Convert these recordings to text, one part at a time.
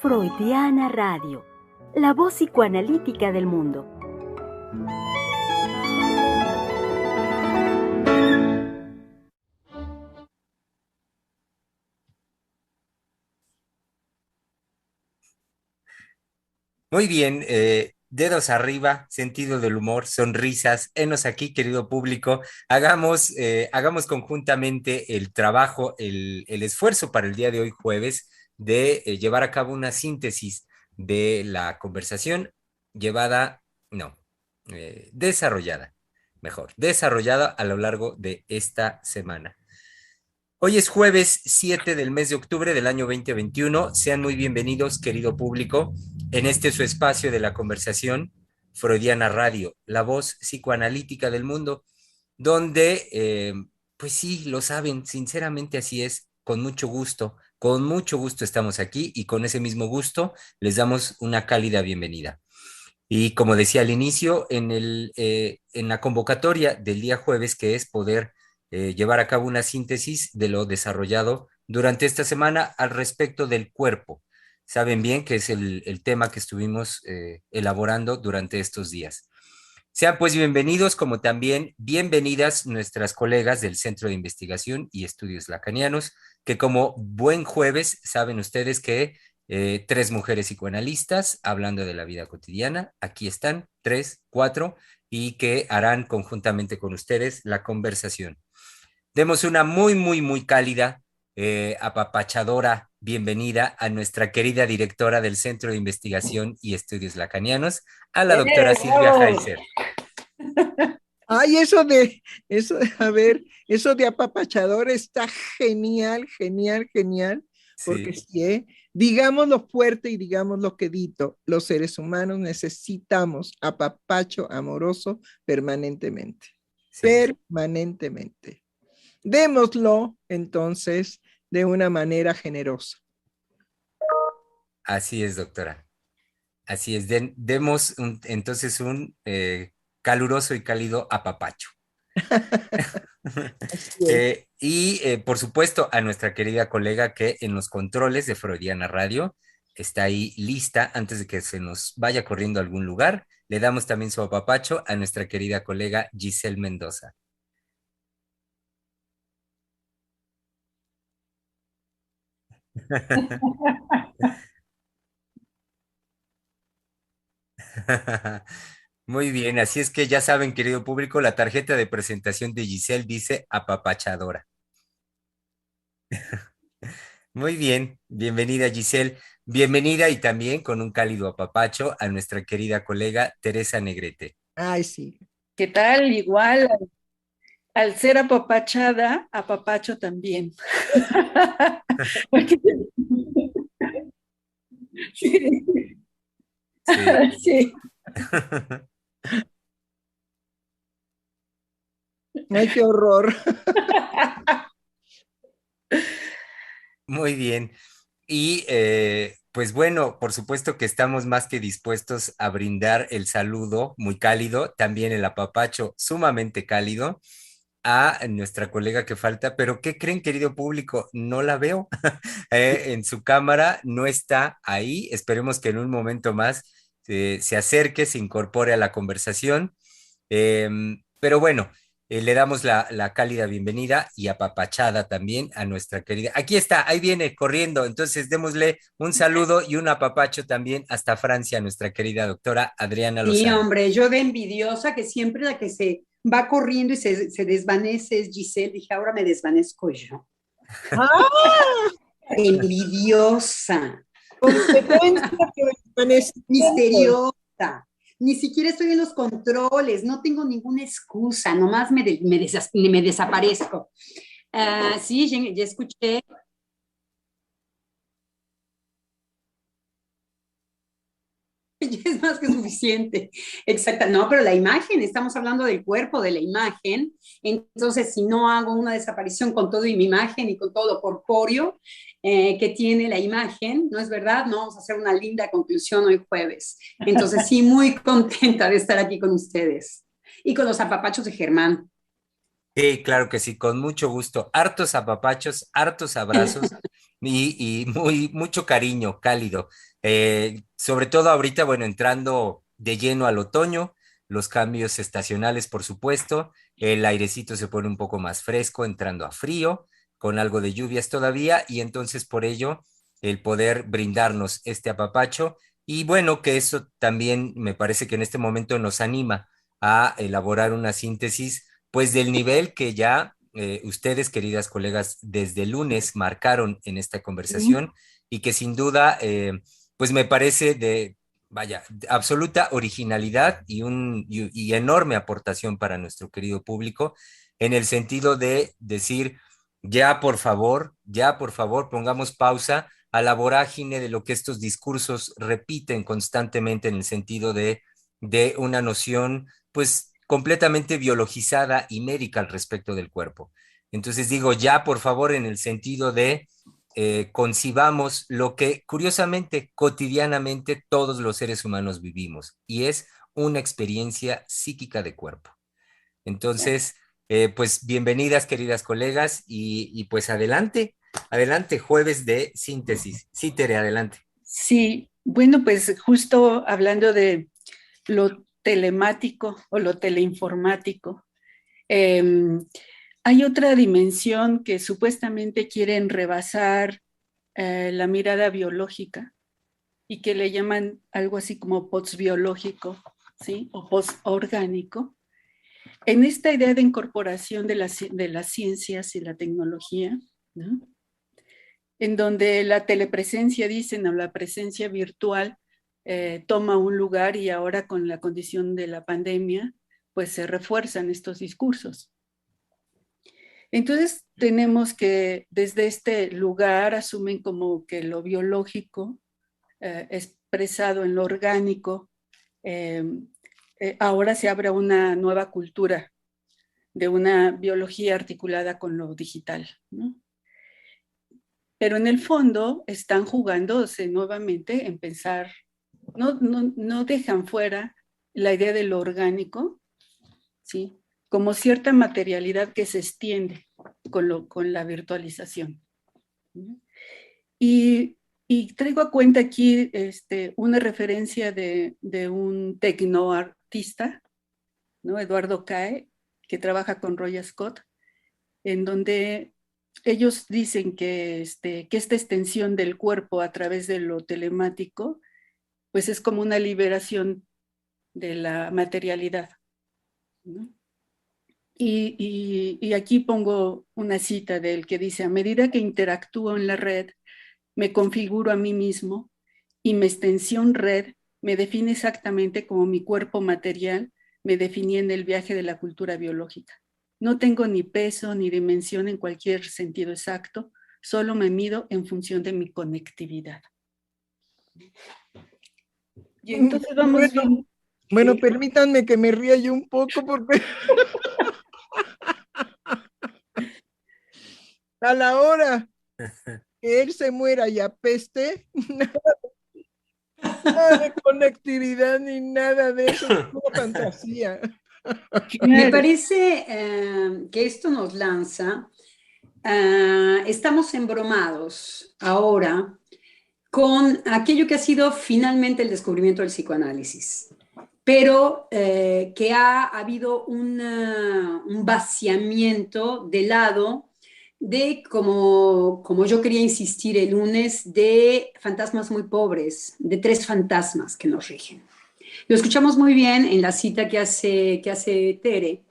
Freudiana Radio, la voz psicoanalítica del mundo. Muy bien, dedos arriba, sentido del humor, sonrisas, henos aquí, querido público. Hagamos conjuntamente el trabajo, el esfuerzo para el día de hoy, jueves, de llevar a cabo una síntesis de la conversación llevada, no, desarrollada, mejor, desarrollada a lo largo de esta semana. Hoy es jueves 7 del mes de octubre del año 2021. Sean muy bienvenidos, querido público, en este su espacio de la conversación, Freudiana Radio, la voz psicoanalítica del mundo, donde, pues sí, lo saben, sinceramente así es, con mucho gusto estamos aquí y con ese mismo gusto les damos una cálida bienvenida. Y como decía al inicio, en la convocatoria del día jueves, que es poder llevar a cabo una síntesis de lo desarrollado durante esta semana al respecto del cuerpo. Saben bien que es el tema que estuvimos elaborando durante estos días. Sean pues bienvenidos, como también bienvenidas nuestras colegas del Centro de Investigación y Estudios Lacanianos, que como buen jueves saben ustedes que tres mujeres psicoanalistas hablando de la vida cotidiana, aquí están, tres, cuatro, y que harán conjuntamente con ustedes la conversación. Demos una muy, muy, muy cálida, apapachadora bienvenida a nuestra querida directora del Centro de Investigación y Estudios Lacanianos, a la doctora Silvia ¡Bravo! Heiser. Ay, eso de apapachador está genial, genial, genial, porque Sí, sí, digámoslo fuerte y digámoslo quedito, los seres humanos necesitamos apapacho amoroso permanentemente, sí, permanentemente. Démoslo entonces de una manera generosa. así es, doctora. Así es. Demos entonces un caluroso y cálido apapacho. Así es. Por supuesto a nuestra querida colega que en los controles de Freudiana Radio está ahí lista antes de que se nos vaya corriendo a algún lugar. Le damos también su apapacho a nuestra querida colega Giselle Mendoza. Muy bien, así es que ya saben, querido público, la tarjeta de presentación de Giselle dice apapachadora. Muy bien, bienvenida Giselle, bienvenida y también con un cálido apapacho a nuestra querida colega Teresa Negrete. Ay, sí. ¿Qué tal? Igual, al ser apapachada, apapacho también. Sí, Sí. sí. Ay, qué horror. Muy bien. Pues bueno, por supuesto que estamos más que dispuestos a brindar el saludo muy cálido, también el apapacho sumamente cálido a nuestra colega que falta, pero ¿qué creen, querido público? No la veo en su cámara, no está ahí. Esperemos que en un momento más se acerque, se incorpore a la conversación. Pero bueno, le damos la cálida bienvenida y apapachada también a nuestra querida. Aquí está, ahí viene corriendo. Entonces démosle un saludo y un apapacho también hasta Francia a nuestra querida doctora Adriana Sí, Lozano. hombre, yo de envidiosa, que siempre la que se va corriendo y se desvanece es Giselle, dije, ahora me desvanezco yo. Ah, Envidiosa, competencia permanente. misteriosa. Ni siquiera estoy en los controles, no tengo ninguna excusa, nomás me desaparezco. Sí, ya escuché. Ya es más que suficiente. Exacto. No, pero la imagen, estamos hablando del cuerpo, de la imagen. Entonces, si no hago una desaparición con todo y mi imagen y con todo lo corpóreo que tiene la imagen, ¿no es verdad? No vamos a hacer una linda conclusión hoy jueves. Entonces, sí, muy contenta de estar aquí con ustedes y con los apapachos de Germán. Sí, claro que sí, con mucho gusto. Hartos apapachos, hartos abrazos y mucho cariño, cálido. Sobre todo ahorita, bueno, entrando de lleno al otoño, los cambios estacionales, por supuesto, el airecito se pone un poco más fresco, entrando a frío, con algo de lluvias todavía, y entonces por ello el poder brindarnos este apapacho, y bueno, que eso también me parece que en este momento nos anima a elaborar una síntesis, pues del nivel que ya ustedes, queridas colegas, desde el lunes marcaron en esta Sí. conversación y que sin duda, pues me parece de, vaya, de absoluta originalidad y enorme aportación para nuestro querido público en el sentido de decir, ya por favor, pongamos pausa a la vorágine de lo que estos discursos repiten constantemente en el sentido de una noción, pues, completamente biologizada y médica al respecto del cuerpo. Entonces digo, ya, por favor, en el sentido de concibamos lo que curiosamente, cotidianamente, todos los seres humanos vivimos, y es una experiencia psíquica de cuerpo. Entonces, pues bienvenidas, queridas colegas, y pues adelante, adelante, jueves de síntesis. Sí, Tere, adelante. Sí, bueno, pues justo hablando de lo telemático o lo teleinformático, eh, hay otra dimensión que supuestamente quieren rebasar la mirada biológica y que le llaman algo así como postbiológico, ¿sí? O postorgánico. En esta idea de incorporación de las ciencias y la tecnología, ¿no? En donde la telepresencia, dicen, o la presencia virtual toma un lugar, y ahora con la condición de la pandemia, pues se refuerzan estos discursos. Entonces tenemos que desde este lugar asumen como que lo biológico expresado en lo orgánico, ahora se abre una nueva cultura de una biología articulada con lo digital, ¿no? Pero en el fondo están jugándose nuevamente en pensar, no dejan fuera la idea de lo orgánico, ¿sí? Como cierta materialidad que se extiende con la virtualización. Y traigo a cuenta aquí una referencia de un tecnoartista, ¿no? Eduardo Cae, que trabaja con Roy Scott, en donde ellos dicen que esta extensión del cuerpo a través de lo telemático, pues es como una liberación de la materialidad, ¿no? Y aquí pongo una cita de él que dice: a medida que interactúo en la red, me configuro a mí mismo, y mi extensión red me define exactamente como mi cuerpo material me definía en el viaje de la cultura biológica. No tengo ni peso ni dimensión en cualquier sentido exacto, solo me mido en función de mi conectividad. Y entonces vamos bien. Bueno, permítanme que me ría yo un poco porque a la hora que él se muera y apeste, nada de conectividad ni nada de eso, es una fantasía. Me parece que esto nos lanza, estamos embromados ahora con aquello que ha sido finalmente el descubrimiento del psicoanálisis, pero que ha habido un vaciamiento de lado de, como yo quería insistir el lunes, de fantasmas muy pobres, de 3 fantasmas que nos rigen. Lo escuchamos muy bien en la cita que hace Tere,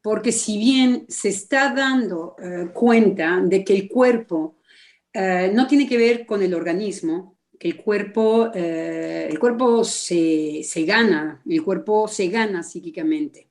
porque si bien se está dando cuenta de que el cuerpo no tiene que ver con el organismo, que el cuerpo se gana psíquicamente.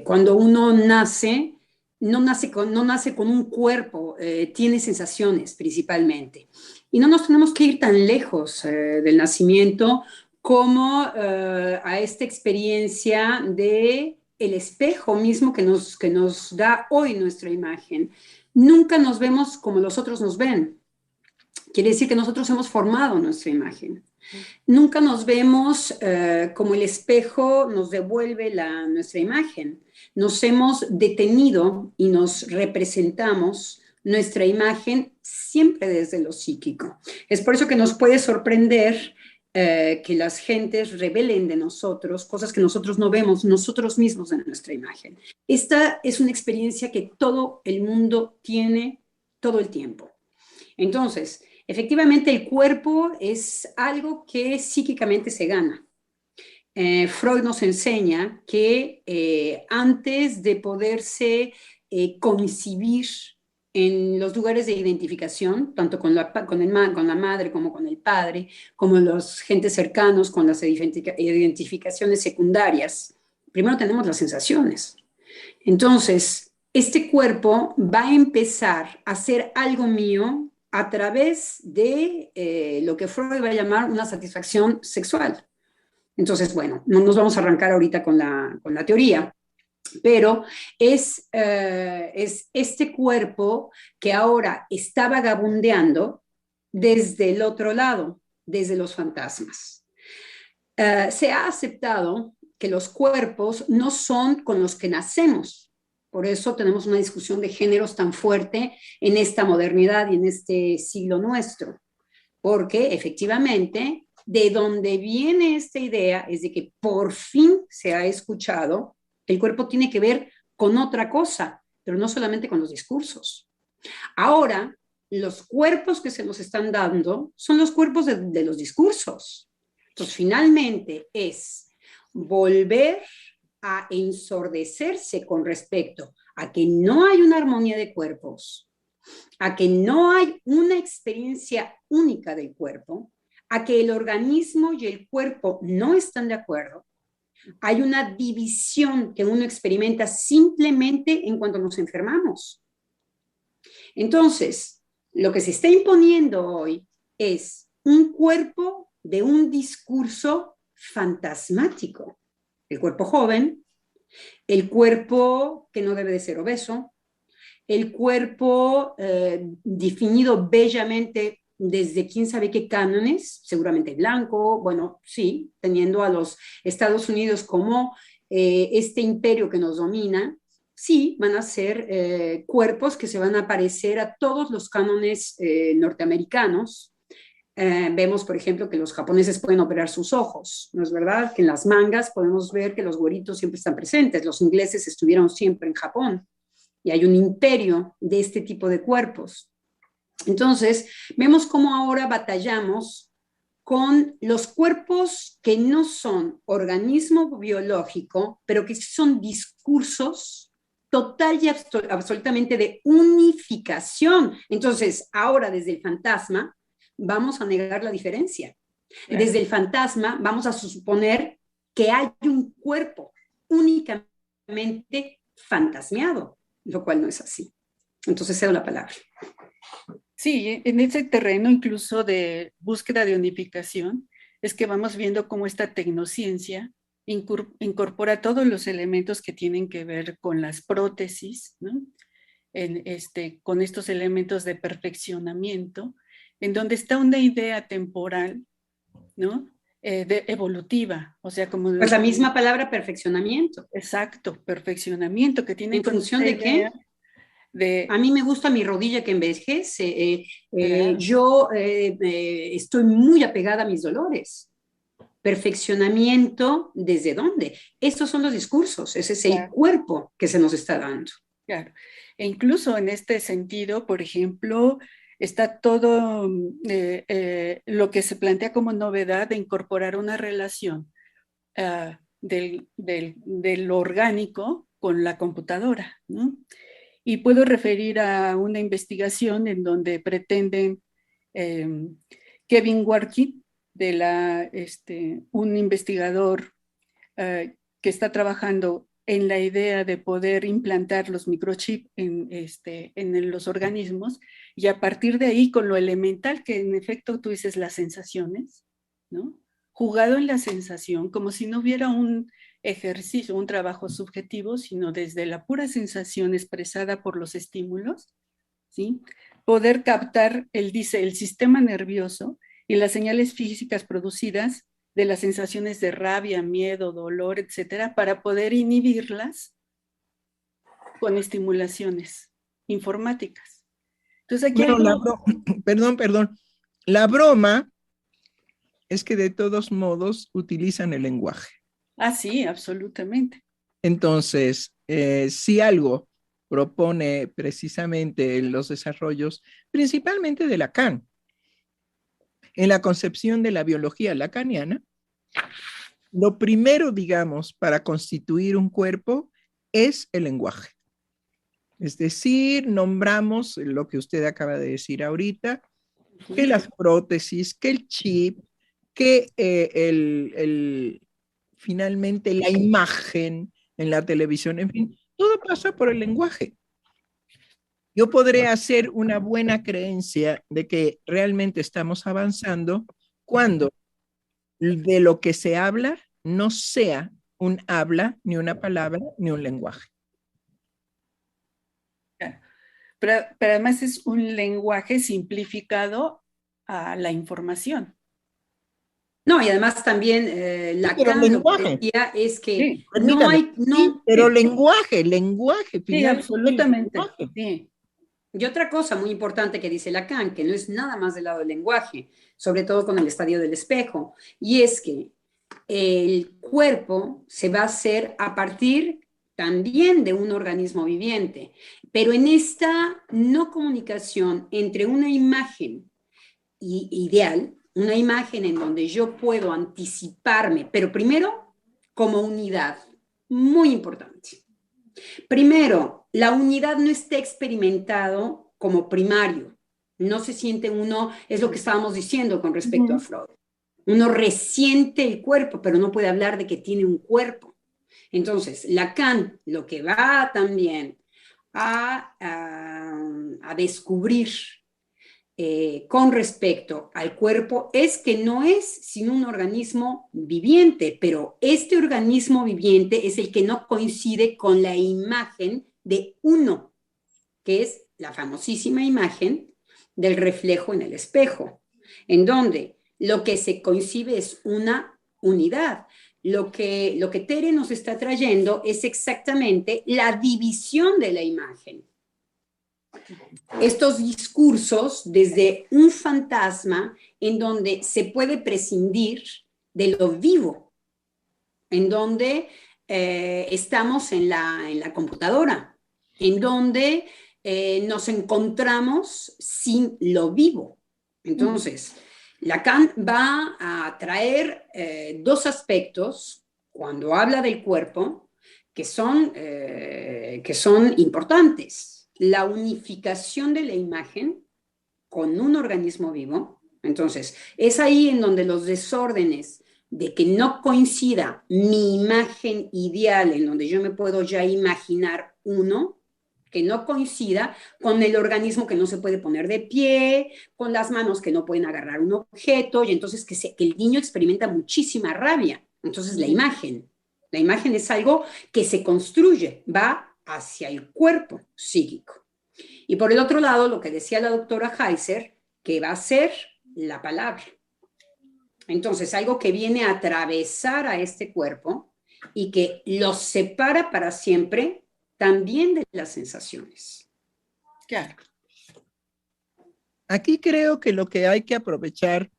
Cuando uno nace, no nace con un cuerpo, tiene sensaciones principalmente. Y no nos tenemos que ir tan lejos del nacimiento como a esta experiencia de el espejo mismo que nos da hoy nuestra imagen. Nunca nos vemos como los otros nos ven. Quiere decir que nosotros hemos formado nuestra imagen. Nunca nos vemos como el espejo nos devuelve nuestra imagen. Nos hemos detenido y nos representamos nuestra imagen siempre desde lo psíquico. Es por eso que nos puede sorprender que las gentes revelen de nosotros cosas que nosotros no vemos nosotros mismos en nuestra imagen. Esta es una experiencia que todo el mundo tiene todo el tiempo. Entonces, efectivamente el cuerpo es algo que psíquicamente se gana. Freud nos enseña que antes de poderse concebir en los lugares de identificación, tanto con la madre como con el padre, como los gentes cercanos con las identificaciones secundarias, primero tenemos las sensaciones. Entonces, este cuerpo va a empezar a ser algo mío a través de lo que Freud va a llamar una satisfacción sexual. Entonces, bueno, no nos vamos a arrancar ahorita con la teoría, pero es este cuerpo que ahora está vagabundeando desde el otro lado, desde los fantasmas. Se ha aceptado que los cuerpos no son con los que nacemos. Por eso tenemos una discusión de géneros tan fuerte en esta modernidad y en este siglo nuestro. Porque efectivamente, de donde viene esta idea es de que por fin se ha escuchado el cuerpo tiene que ver con otra cosa, pero no solamente con los discursos. Ahora, los cuerpos que se nos están dando son los cuerpos de los discursos. Entonces, finalmente es volver a ensordecerse con respecto a que no hay una armonía de cuerpos, a que no hay una experiencia única del cuerpo, a que el organismo y el cuerpo no están de acuerdo. Hay una división que uno experimenta simplemente en cuanto nos enfermamos. Entonces, lo que se está imponiendo hoy es un cuerpo de un discurso fantasmático. El cuerpo joven, el cuerpo que no debe de ser obeso, el cuerpo definido bellamente desde quién sabe qué cánones, seguramente blanco, bueno, sí, teniendo a los Estados Unidos como este imperio que nos domina, sí, van a ser cuerpos que se van a parecer a todos los cánones norteamericanos. Vemos, por ejemplo, que los japoneses pueden operar sus ojos, ¿no es verdad? Que en las mangas podemos ver que los güeritos siempre están presentes, los ingleses estuvieron siempre en Japón y hay un imperio de este tipo de cuerpos. Entonces, vemos cómo ahora batallamos con los cuerpos que no son organismo biológico, pero que son discursos total y absolutamente de unificación. Entonces, ahora desde el fantasma vamos a negar la diferencia. Claro. Desde el fantasma vamos a suponer que hay un cuerpo únicamente fantasmeado, lo cual no es así. Entonces, cedo la palabra. Sí, en ese terreno incluso de búsqueda de unificación, es que vamos viendo cómo esta tecnociencia incorpora todos los elementos que tienen que ver con las prótesis, ¿no? Con estos elementos de perfeccionamiento, en donde está una idea temporal, ¿no? Evolutiva, o sea, como... Pues la misma palabra perfeccionamiento. Exacto, perfeccionamiento, que tiene... ¿En función de qué? A mí me gusta mi rodilla que envejece. Claro. Yo estoy muy apegada a mis dolores. Perfeccionamiento, ¿desde dónde? Estos son los discursos, ese es el cuerpo que se nos está dando. Claro. E incluso en este sentido, por ejemplo, está todo lo que se plantea como novedad de incorporar una relación del orgánico con la computadora, ¿no? Y puedo referir a una investigación en donde pretenden Kevin Warky, un investigador que está trabajando en la idea de poder implantar los microchips en los organismos, y a partir de ahí, con lo elemental que en efecto tú dices, las sensaciones, ¿no? Jugado en la sensación, como si no hubiera un ejercicio, un trabajo subjetivo, sino desde la pura sensación expresada por los estímulos, ¿sí? Poder captar el sistema nervioso y las señales físicas producidas de las sensaciones de rabia, miedo, dolor, etcétera, para poder inhibirlas con estimulaciones informáticas. Entonces aquí Bueno, algo, perdón. La broma es que de todos modos utilizan el lenguaje. sí, absolutamente. Entonces, si algo propone precisamente los desarrollos, principalmente de Lacan, en la concepción de la biología lacaniana, lo primero, digamos, para constituir un cuerpo es el lenguaje. Es decir, nombramos lo que usted acaba de decir ahorita, que las prótesis, que el chip, que finalmente la imagen en la televisión, en fin, todo pasa por el lenguaje. Yo podré hacer una buena creencia de que realmente estamos avanzando cuando de lo que se habla no sea un habla, ni una palabra, ni un lenguaje. Pero además es un lenguaje simplificado a la información. No, y además también Pero Lacan lo que lenguaje, decía es que Sí, no permítame, hay, sí, no, pero sí, lenguaje, sí, finalmente absolutamente. lenguaje. Sí. y otra cosa muy importante que dice Lacan, que no es nada más del lado del lenguaje, sobre todo con el estadio del espejo, y es que el cuerpo se va a hacer a partir también de un organismo viviente, pero en esta no comunicación entre una imagen ideal, una imagen en donde yo puedo anticiparme, pero primero como unidad, muy importante. Primero, la unidad no está experimentado como primario. No se siente uno, es lo que estábamos diciendo con respecto a Freud. Uno resiente el cuerpo, pero no puede hablar de que tiene un cuerpo. Entonces, Lacan lo que va también a descubrir con respecto al cuerpo es que no es sino un organismo viviente, pero este organismo viviente es el que no coincide con la imagen de uno, que es la famosísima imagen del reflejo en el espejo, en donde lo que se concibe es una unidad. Lo que Tere nos está trayendo es exactamente la división de la imagen. Estos discursos desde un fantasma en donde se puede prescindir de lo vivo, en donde estamos en la computadora, en donde nos encontramos sin lo vivo. Entonces, Lacan va a traer dos aspectos cuando habla del cuerpo que son importantes. La unificación de la imagen con un organismo vivo. Entonces, es ahí en donde los desórdenes de que no coincida mi imagen ideal, en donde yo me puedo ya imaginar uno, que no coincida con el organismo que no se puede poner de pie, con las manos que no pueden agarrar un objeto, y entonces que el niño experimenta muchísima rabia. Entonces, la imagen es algo que se construye, va hacia el cuerpo psíquico. Y por el otro lado, lo que decía la doctora Heiser, que va a ser la palabra. Entonces, algo que viene a atravesar a este cuerpo y que los separa para siempre también de las sensaciones. Claro. Aquí creo que lo que hay que aprovechar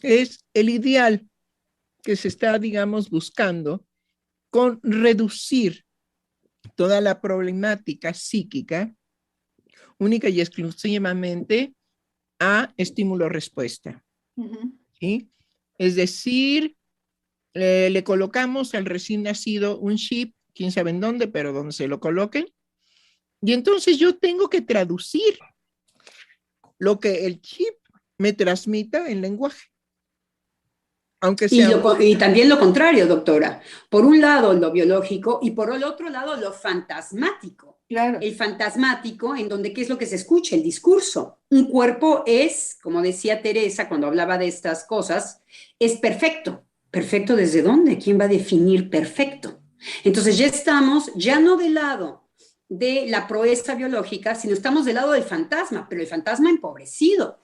es el ideal que se está, digamos, buscando con reducir toda la problemática psíquica única y exclusivamente a estímulo-respuesta. ¿Sí? Es decir, le colocamos al recién nacido un chip, quién sabe en dónde, pero donde se lo coloquen, y entonces yo tengo que traducir lo que el chip me transmita en lenguaje. Aunque sea... Y también lo contrario, doctora. Por un lado lo biológico y por el otro lado lo fantasmático. Claro. El fantasmático, en donde ¿qué es lo que se escucha? El discurso. Un cuerpo es, como decía Teresa cuando hablaba de estas cosas, es perfecto. ¿Perfecto desde dónde? ¿Quién va a definir perfecto? Entonces ya estamos, ya no del lado de la proeza biológica, sino estamos del lado del fantasma, pero el fantasma empobrecido.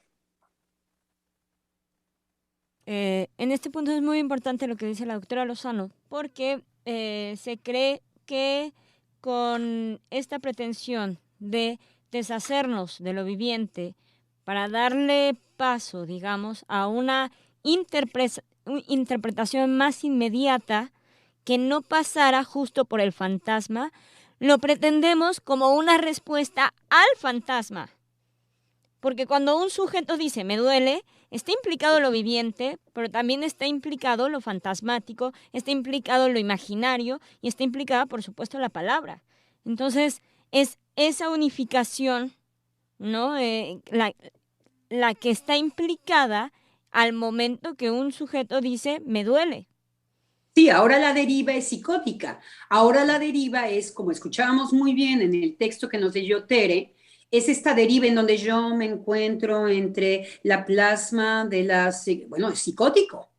En este punto es muy importante lo que dice la doctora Lozano, porque se cree que con esta pretensión de deshacernos de lo viviente para darle paso, digamos, a una interpretación más inmediata que no pasara justo por el fantasma, lo pretendemos como una respuesta al fantasma. Porque cuando un sujeto dice me duele, está implicado lo viviente, pero también está implicado lo fantasmático, está implicado lo imaginario y está implicada, por supuesto, la palabra. Entonces, es esa unificación, ¿no? La que está implicada al momento que un sujeto dice me duele. Sí, ahora la deriva es psicótica. Ahora la deriva es, como escuchábamos muy bien en el texto que nos leyó Tere, es esta deriva en donde yo me encuentro entre la plasma de bueno, es psicótico.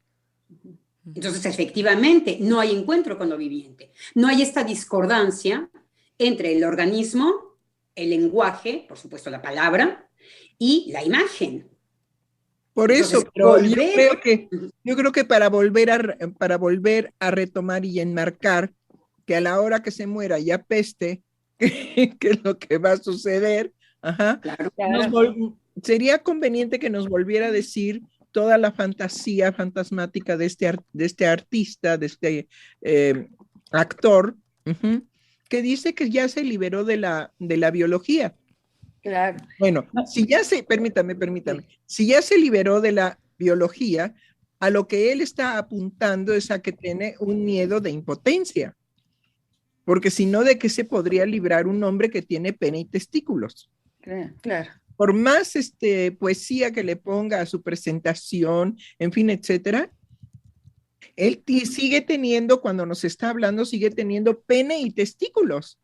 Entonces, efectivamente, no hay encuentro con lo viviente. No hay esta discordancia entre el organismo, el lenguaje, por supuesto la palabra, y la imagen. Por eso, Entonces, pero volver... yo creo que para volver a retomar y enmarcar que a la hora que se muera ya peste, que es lo que va a suceder, Claro. sería conveniente que nos volviera a decir toda la fantasía fantasmática de este artista, de este actor, que dice que ya se liberó de la biología. Claro. Bueno, permítame, si ya se liberó de la biología, a lo que él está apuntando es a que tiene un miedo de impotencia, porque si no, ¿de qué se podría librar un hombre que tiene pene y testículos? Claro. Por más poesía que le ponga a su presentación, en fin, etcétera, él sigue teniendo, cuando nos está hablando, sigue teniendo pene y testículos.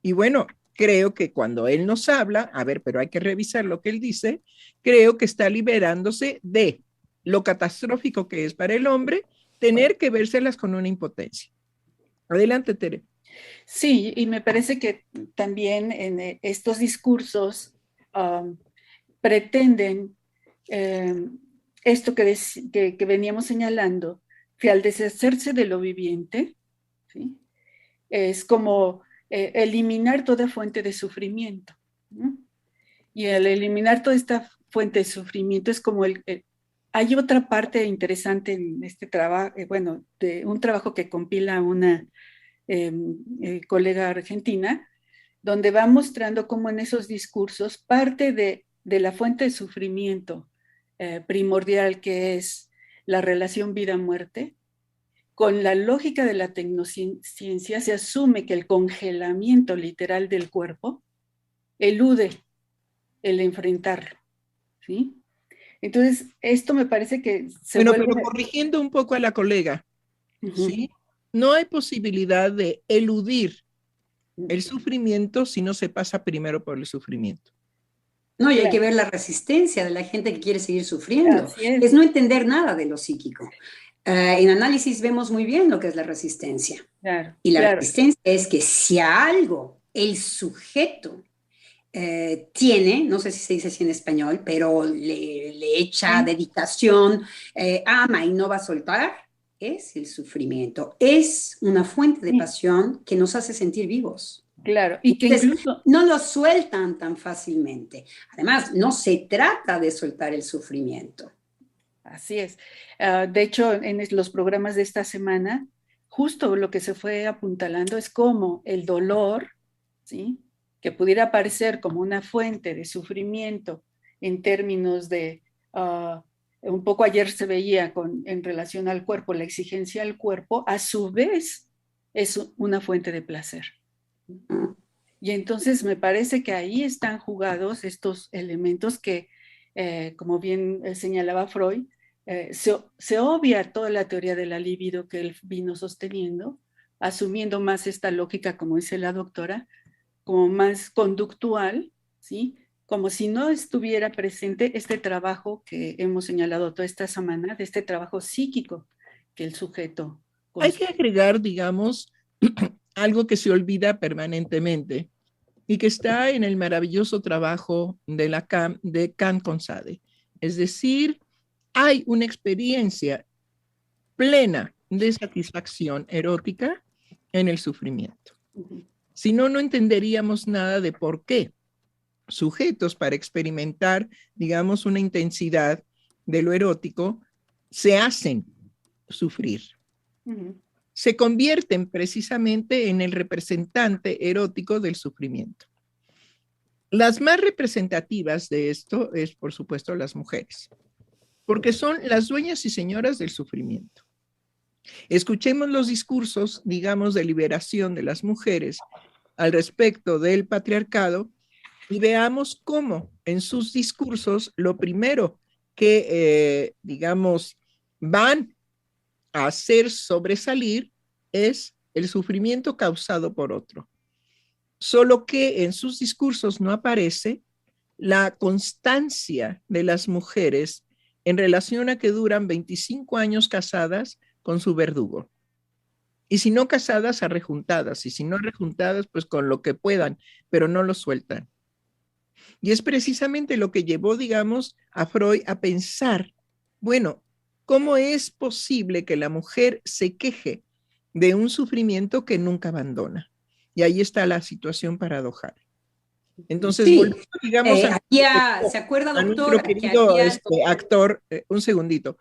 Y bueno, creo que cuando él nos habla, a ver, pero hay que revisar lo que él dice, creo que está liberándose de lo catastrófico que es para el hombre tener que vérselas con una impotencia. Adelante, Tere. Sí, y me parece que también en estos discursos pretenden esto que veníamos señalando, que al deshacerse de lo viviente, ¿sí? Es como eliminar toda fuente de sufrimiento, ¿no? Y al eliminar toda esta fuente de sufrimiento es como hay otra parte interesante en este trabajo, bueno, de un trabajo que compila una colega argentina, donde va mostrando cómo en esos discursos parte de la fuente de sufrimiento primordial que es la relación vida-muerte, con la lógica de la tecnociencia se asume que el congelamiento literal del cuerpo elude el enfrentarlo, ¿sí? Entonces, esto me parece que se vuelve... Pero corrigiendo un poco a la colega, ¿sí? No hay posibilidad de eludir el sufrimiento si no se pasa primero por el sufrimiento. No, y hay que ver la resistencia de la gente que quiere seguir sufriendo. Es no entender nada de lo psíquico. En análisis vemos muy bien lo que es la resistencia. Y la resistencia es que si a algo el sujeto tiene, no sé si se dice así en español, pero le echa dedicación, ama y no va a soltar, es el sufrimiento. Es una fuente de pasión que nos hace sentir vivos. Claro, y que incluso no lo sueltan tan fácilmente. Además, no se trata de soltar el sufrimiento. Así es. De hecho, en los programas de esta semana, justo lo que se fue apuntalando es cómo el dolor, ¿sí?, que pudiera aparecer como una fuente de sufrimiento en términos de, un poco ayer se veía en relación al cuerpo, la exigencia al cuerpo, a su vez es una fuente de placer. Y entonces me parece que ahí están jugados estos elementos que, como bien señalaba Freud, se obvia toda la teoría de la libido que él vino sosteniendo, asumiendo más esta lógica, como dice la doctora, como más conductual, ¿sí? Como si no estuviera presente este trabajo que hemos señalado toda esta semana, de este trabajo psíquico que el sujeto construye. Hay que agregar, digamos, algo que se olvida permanentemente y que está en el maravilloso trabajo de Kant con Sade. Es decir, hay una experiencia plena de satisfacción erótica en el sufrimiento. Si no, no entenderíamos nada de por qué. sujetos para experimentar, digamos, una intensidad de lo erótico, se hacen sufrir. Se convierten precisamente en el representante erótico del sufrimiento. Las más representativas de esto es, por supuesto, las mujeres, porque son las dueñas y señoras del sufrimiento. Escuchemos los discursos, digamos, de liberación de las mujeres al respecto del patriarcado y veamos cómo en sus discursos lo primero que, digamos, van a hacer sobresalir es el sufrimiento causado por otro. Solo que en sus discursos no aparece la constancia de las mujeres en relación a que duran 25 años casadas con su verdugo. Y si no casadas, arrejuntadas. Y si no arrejuntadas, pues con lo que puedan, pero no lo sueltan. Y es precisamente lo que llevó, digamos, a Freud a pensar, bueno, ¿cómo es posible que la mujer se queje de un sufrimiento que nunca abandona? Y ahí está la situación paradojal. Entonces, Sí, digamos, ¿se acuerda, a doctor? nuestro querido actor, un segundito,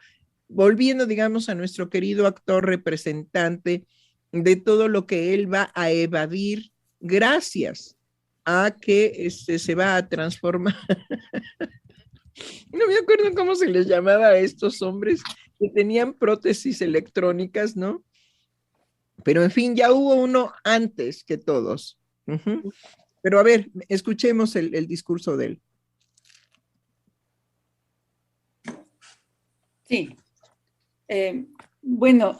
volviendo, digamos, a nuestro querido actor representante de todo lo que él va a evadir gracias a que se va a transformar. No me acuerdo cómo se les llamaba a estos hombres que tenían prótesis electrónicas, ¿no? Pero en fin, ya hubo uno antes que todos. Pero a ver, escuchemos el discurso de él. Sí. Bueno,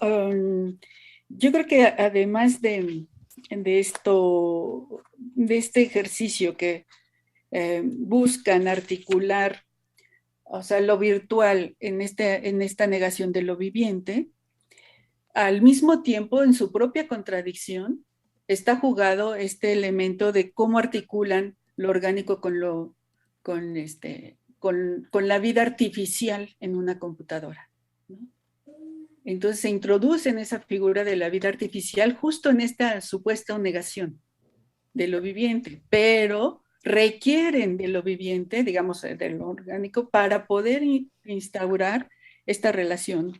yo creo que además de este ejercicio que buscan articular, o sea, lo virtual en esta negación de lo viviente, al mismo tiempo, en su propia contradicción, está jugado este elemento de cómo articulan lo orgánico con la vida artificial en una computadora, ¿no? Entonces se introduce en esa figura de la vida artificial justo en esta supuesta negación de lo viviente, pero requieren de lo viviente, digamos, de lo orgánico, para poder instaurar esta relación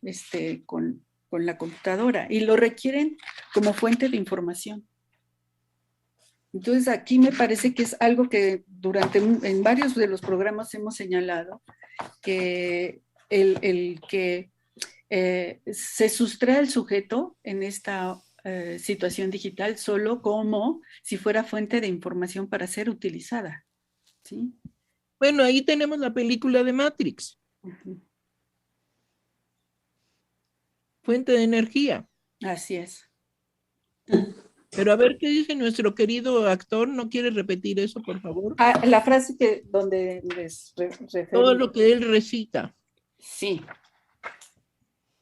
con la computadora, y lo requieren como fuente de información. Entonces aquí me parece que es algo que en varios de los programas hemos señalado, que el que se sustrae el sujeto en esta situación digital solo como si fuera fuente de información para ser utilizada, ¿sí? Bueno, ahí tenemos la película de Matrix. Fuente de energía. Así es. Pero a ver qué dice nuestro querido actor. ¿No quiere repetir eso, por favor? La frase donde les referí. Todo lo que él recita. Sí.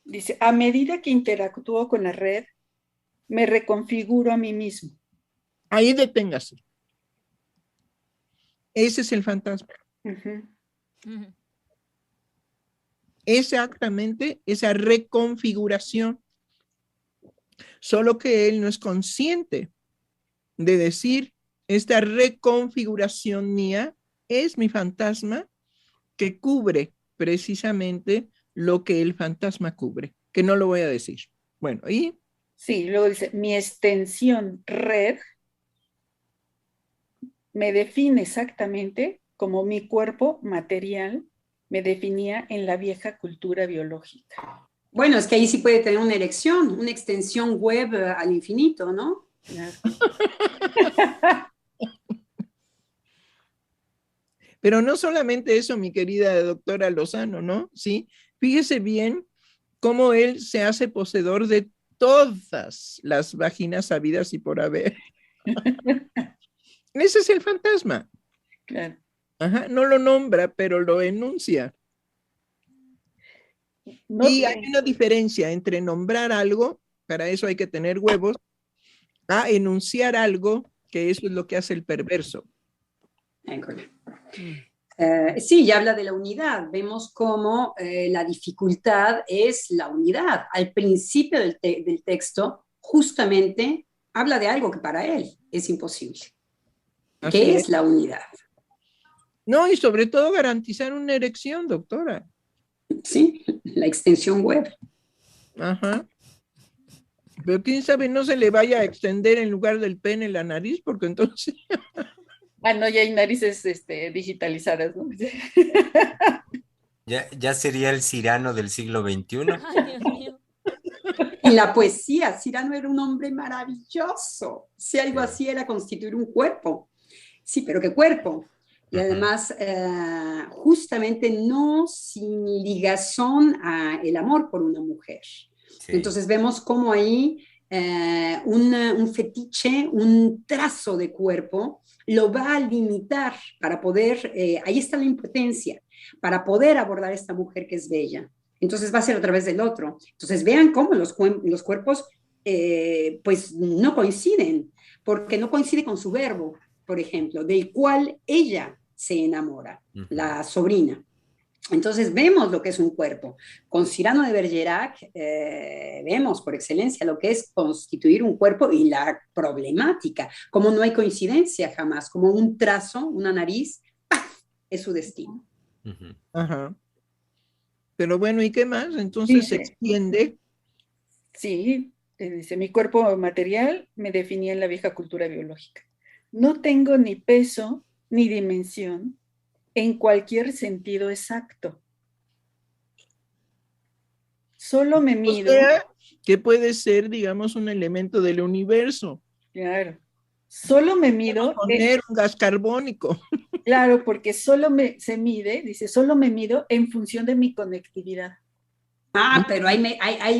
Dice, a medida que interactúo con la red, me reconfiguro a mí mismo. Ahí deténgase. Ese es el fantasma. Exactamente esa reconfiguración. Solo que él no es consciente de decir, esta reconfiguración mía es mi fantasma que cubre precisamente lo que el fantasma cubre, que no lo voy a decir. Bueno, ¿y? Sí, luego dice, mi extensión red me define exactamente como mi cuerpo material me definía en la vieja cultura biológica. Bueno, es que ahí sí puede tener una erección, una extensión web al infinito, ¿no? Claro. Pero no solamente eso, mi querida doctora Lozano, ¿no? Sí, fíjese bien cómo él se hace poseedor de todas las vaginas habidas y por haber. Ese es el fantasma. Claro. Ajá, no lo nombra, pero lo enuncia. No, y hay una diferencia entre nombrar algo, para eso hay que tener huevos, a enunciar algo, que eso es lo que hace el perverso. Sí, ya habla de la unidad. Vemos cómo la dificultad es la unidad. Al principio del texto, justamente, habla de algo que para él es imposible. ¿Qué es la unidad? No, y sobre todo garantizar una erección, doctora. Sí, la extensión web. Ajá. Pero quién sabe, no se le vaya a extender en lugar del pene la nariz, porque entonces... No, ya hay narices digitalizadas, ¿no? Ya sería el Cyrano del siglo XXI. Ay, Dios mío. En la poesía, Cyrano era un hombre maravilloso. Si algo así era constituir un cuerpo. Sí, pero ¿qué cuerpo? Y además, justamente no sin ligazón a el amor por una mujer. Sí. Entonces vemos cómo ahí un fetiche, un trazo de cuerpo, lo va a limitar para poder, ahí está la impotencia, para poder abordar a esta mujer que es bella. Entonces va a ser a través del otro. Entonces vean cómo los cuerpos pues no coinciden, porque no coincide con su verbo, por ejemplo, del cual ella se enamora, la sobrina. Entonces vemos lo que es un cuerpo. Con Cyrano de Bergerac vemos por excelencia lo que es constituir un cuerpo y la problemática, como no hay coincidencia jamás, como un trazo, una nariz, ¡paf!, es su destino. Ajá. Pero bueno, ¿y qué más? Entonces se extiende. Sí, dice, mi cuerpo material me definía en la vieja cultura biológica. No tengo ni peso ni dimensión en cualquier sentido exacto. Solo me mido. O sea, que puede ser, digamos, un elemento del universo. Claro. Solo me mido. Poner un gas carbónico. Claro, porque se mide, dice, solo me mido en función de mi conectividad. Ah, pero hay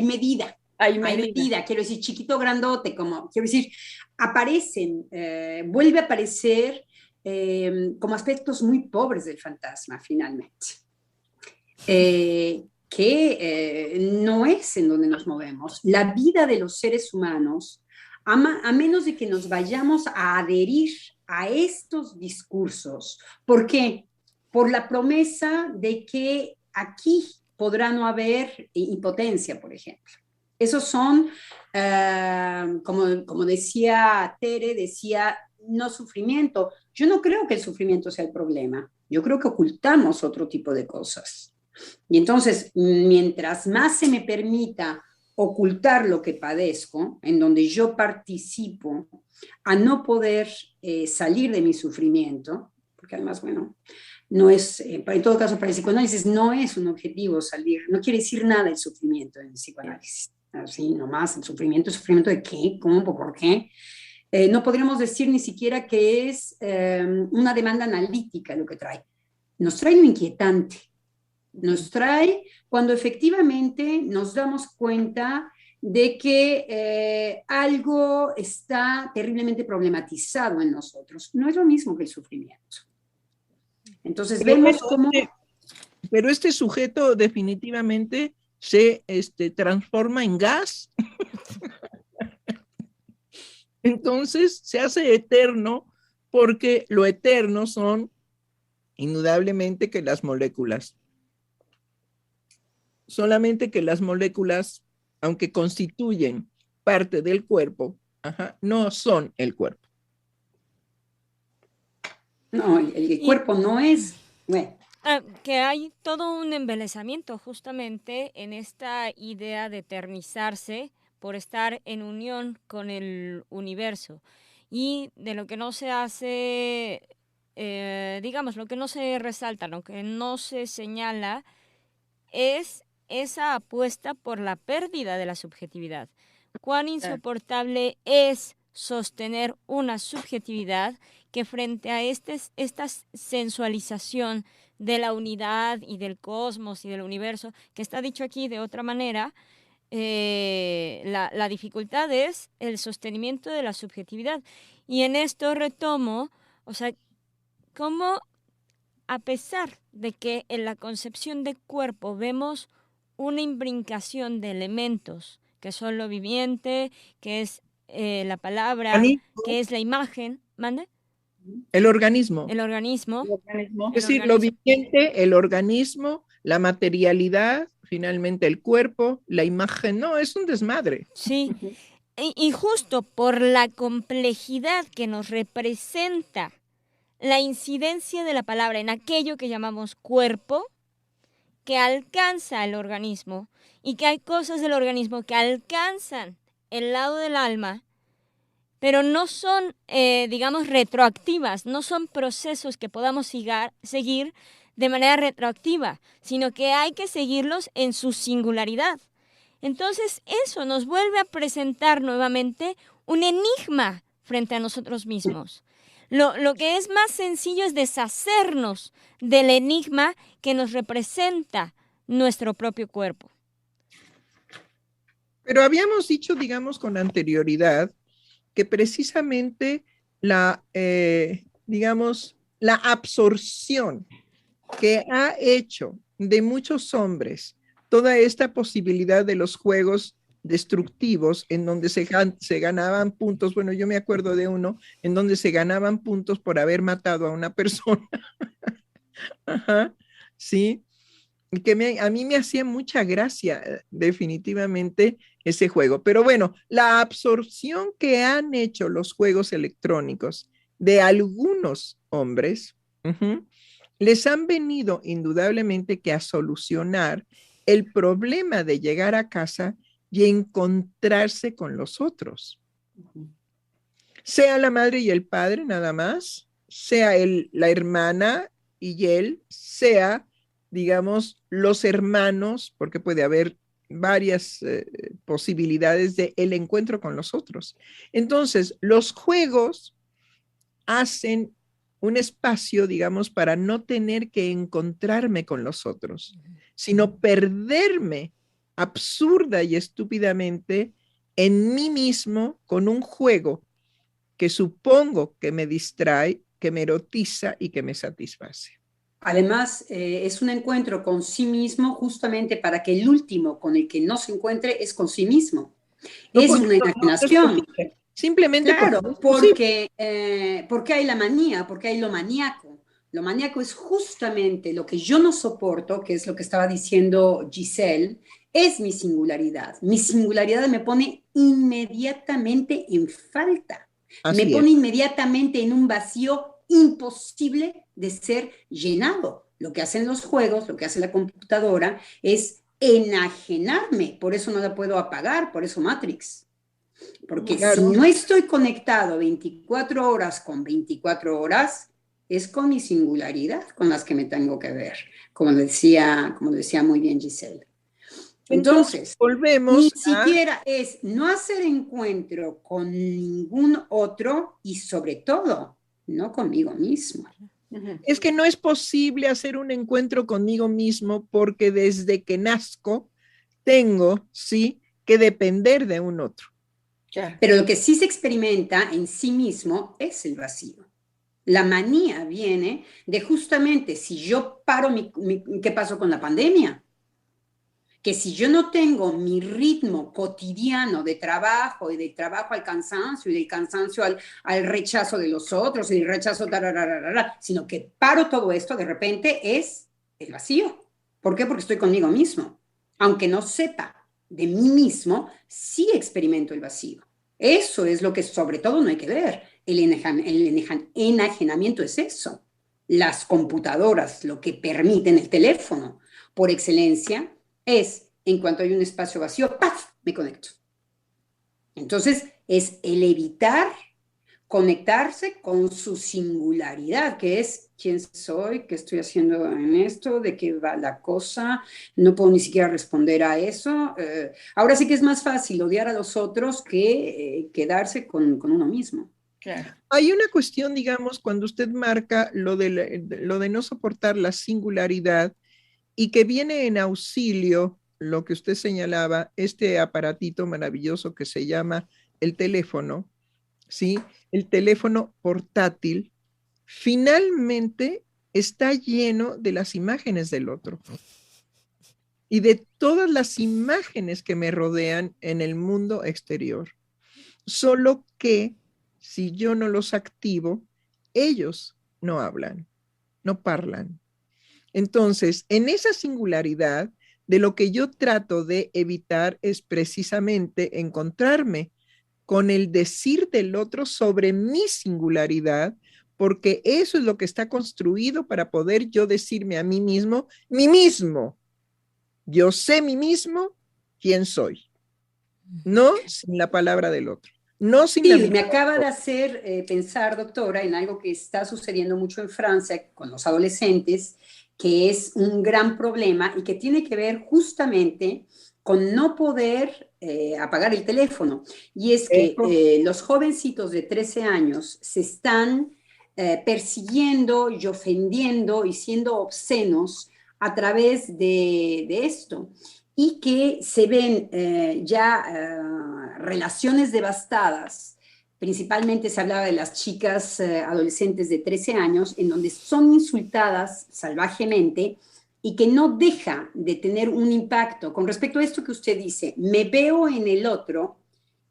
medida. Hay medida, quiero decir, chiquito, grandote, como, quiero decir, aparecen, vuelve a aparecer como aspectos muy pobres del fantasma, finalmente. No es en donde nos movemos. La vida de los seres humanos, a menos de que nos vayamos a adherir a estos discursos. ¿Por qué? Por la promesa de que aquí podrá no haber impotencia, por ejemplo. Esos son, como decía Tere, decía, no sufrimiento. Yo no creo que el sufrimiento sea el problema. Yo creo que ocultamos otro tipo de cosas. Y entonces, mientras más se me permita ocultar lo que padezco, en donde yo participo a no poder salir de mi sufrimiento, porque además, bueno, no es, en todo caso para el psicoanálisis no es un objetivo salir, no quiere decir nada el sufrimiento en el psicoanálisis, así nomás, el sufrimiento de qué, cómo, por qué. No podríamos decir ni siquiera que es una demanda analítica lo que trae. Nos trae lo inquietante, nos trae cuando efectivamente nos damos cuenta de que algo está terriblemente problematizado en nosotros. No es lo mismo que el sufrimiento. Entonces vemos cómo... Pero este sujeto definitivamente se transforma en gas. Entonces se hace eterno porque lo eterno son indudablemente que las moléculas. Solamente que las moléculas, aunque constituyen parte del cuerpo, no son el cuerpo. No, el cuerpo no es... Bueno. Que hay todo un embelezamiento justamente en esta idea de eternizarse por estar en unión con el universo. Y de lo que no se hace, digamos, lo que no se resalta, lo que no se señala, es esa apuesta por la pérdida de la subjetividad. Cuán insoportable es sostener una subjetividad que frente a esta sensualización de la unidad y del cosmos y del universo, que está dicho aquí de otra manera, la dificultad es el sostenimiento de la subjetividad. Y en esto retomo, o sea, cómo a pesar de que en la concepción de cuerpo vemos una imbricación de elementos, que son lo viviente, que es la palabra, que es la imagen, ¿mande? El organismo. El organismo. Es decir, lo viviente, el organismo, la materialidad, finalmente el cuerpo, la imagen. No, es un desmadre. Sí. Y justo por la complejidad que nos representa la incidencia de la palabra en aquello que llamamos cuerpo, que alcanza el organismo, y que hay cosas del organismo que alcanzan el lado del alma, pero no son, digamos, retroactivas, no son procesos que podamos seguir de manera retroactiva, sino que hay que seguirlos en su singularidad. Entonces eso nos vuelve a presentar nuevamente un enigma frente a nosotros mismos. Lo que es más sencillo es deshacernos del enigma que nos representa nuestro propio cuerpo. Pero habíamos dicho, digamos, con anterioridad, que precisamente digamos, la absorción que ha hecho de muchos hombres toda esta posibilidad de los juegos destructivos en donde se ganaban puntos. Bueno, yo me acuerdo de uno en donde se ganaban puntos por haber matado a una persona. Ajá, sí, que a mí me hacía mucha gracia definitivamente ese juego. Pero bueno, la absorción que han hecho los juegos electrónicos de algunos hombres, les han venido indudablemente que a solucionar el problema de llegar a casa y encontrarse con los otros. Sea la madre y el padre nada más, sea la hermana y él, sea, digamos, los hermanos, porque puede haber varias posibilidades de el encuentro con los otros. Entonces, los juegos hacen un espacio, digamos, para no tener que encontrarme con los otros, sino perderme absurda y estúpidamente en mí mismo con un juego que supongo que me distrae, que me erotiza y que me satisface. Además, es un encuentro con sí mismo justamente para que el último con el que no se encuentre es con sí mismo. No, es una enajenación. No, simplemente claro, porque hay la manía, porque hay lo maníaco. Lo maníaco es justamente lo que yo no soporto, que es lo que estaba diciendo Giselle, es mi singularidad. Mi singularidad me pone inmediatamente en falta. Me pone inmediatamente en un vacío imposible de ser llenado. Lo que hacen los juegos, lo que hace la computadora es enajenarme. Por eso no la puedo apagar, por eso Matrix. Porque si no estoy conectado 24 horas con 24 horas, es con mi singularidad con las que me tengo que ver, como decía muy bien Giselle. Entonces, volvemos ni siquiera es no hacer encuentro con ningún otro y sobre todo, no conmigo mismo. Es que no es posible hacer un encuentro conmigo mismo porque desde que nazco tengo, sí, que depender de un otro. Pero lo que sí se experimenta en sí mismo es el vacío. La manía viene de justamente si yo paro ¿qué pasó con la pandemia? Que si yo no tengo mi ritmo cotidiano de trabajo y de trabajo al cansancio y del cansancio al rechazo de los otros y del rechazo, sino que paro todo esto, de repente es el vacío. ¿Por qué? Porque estoy conmigo mismo. Aunque no sepa de mí mismo, sí experimento el vacío. Eso es lo que sobre todo no hay que ver. El enajenamiento es eso. Las computadoras, lo que permiten el teléfono, por excelencia, es, en cuanto hay un espacio vacío, ¡paf!, me conecto. Entonces, es el evitar conectarse con su singularidad, que es quién soy, qué estoy haciendo en esto, de qué va la cosa, no puedo ni siquiera responder a eso. Ahora sí que es más fácil odiar a los otros que quedarse con uno mismo. Claro. Hay una cuestión, digamos, cuando usted marca lo de no soportar la singularidad, y que viene en auxilio, lo que usted señalaba, este aparatito maravilloso que se llama el teléfono, ¿sí? El teléfono portátil, finalmente está lleno de las imágenes del otro y de todas las imágenes que me rodean en el mundo exterior. Solo que si yo no los activo, ellos no hablan, no parlan. Entonces, en esa singularidad, de lo que yo trato de evitar es precisamente encontrarme con el decir del otro sobre mi singularidad, porque eso es lo que está construido para poder yo decirme a mí mismo, mí mismo. Yo sé mí mismo quién soy, no sin la palabra del otro, no sin la Sí, me mirada. acaba de hacer pensar, doctora, en algo que está sucediendo mucho en Francia con los adolescentes, que es un gran problema y que tiene que ver justamente con no poder apagar el teléfono. Y es que los jovencitos de 13 años se están persiguiendo y ofendiendo y siendo obscenos a través de esto. Y que se ven relaciones devastadas. Principalmente se hablaba de las chicas adolescentes de 13 años, en donde son insultadas salvajemente y que no deja de tener un impacto. Con respecto a esto que usted dice, me veo en el otro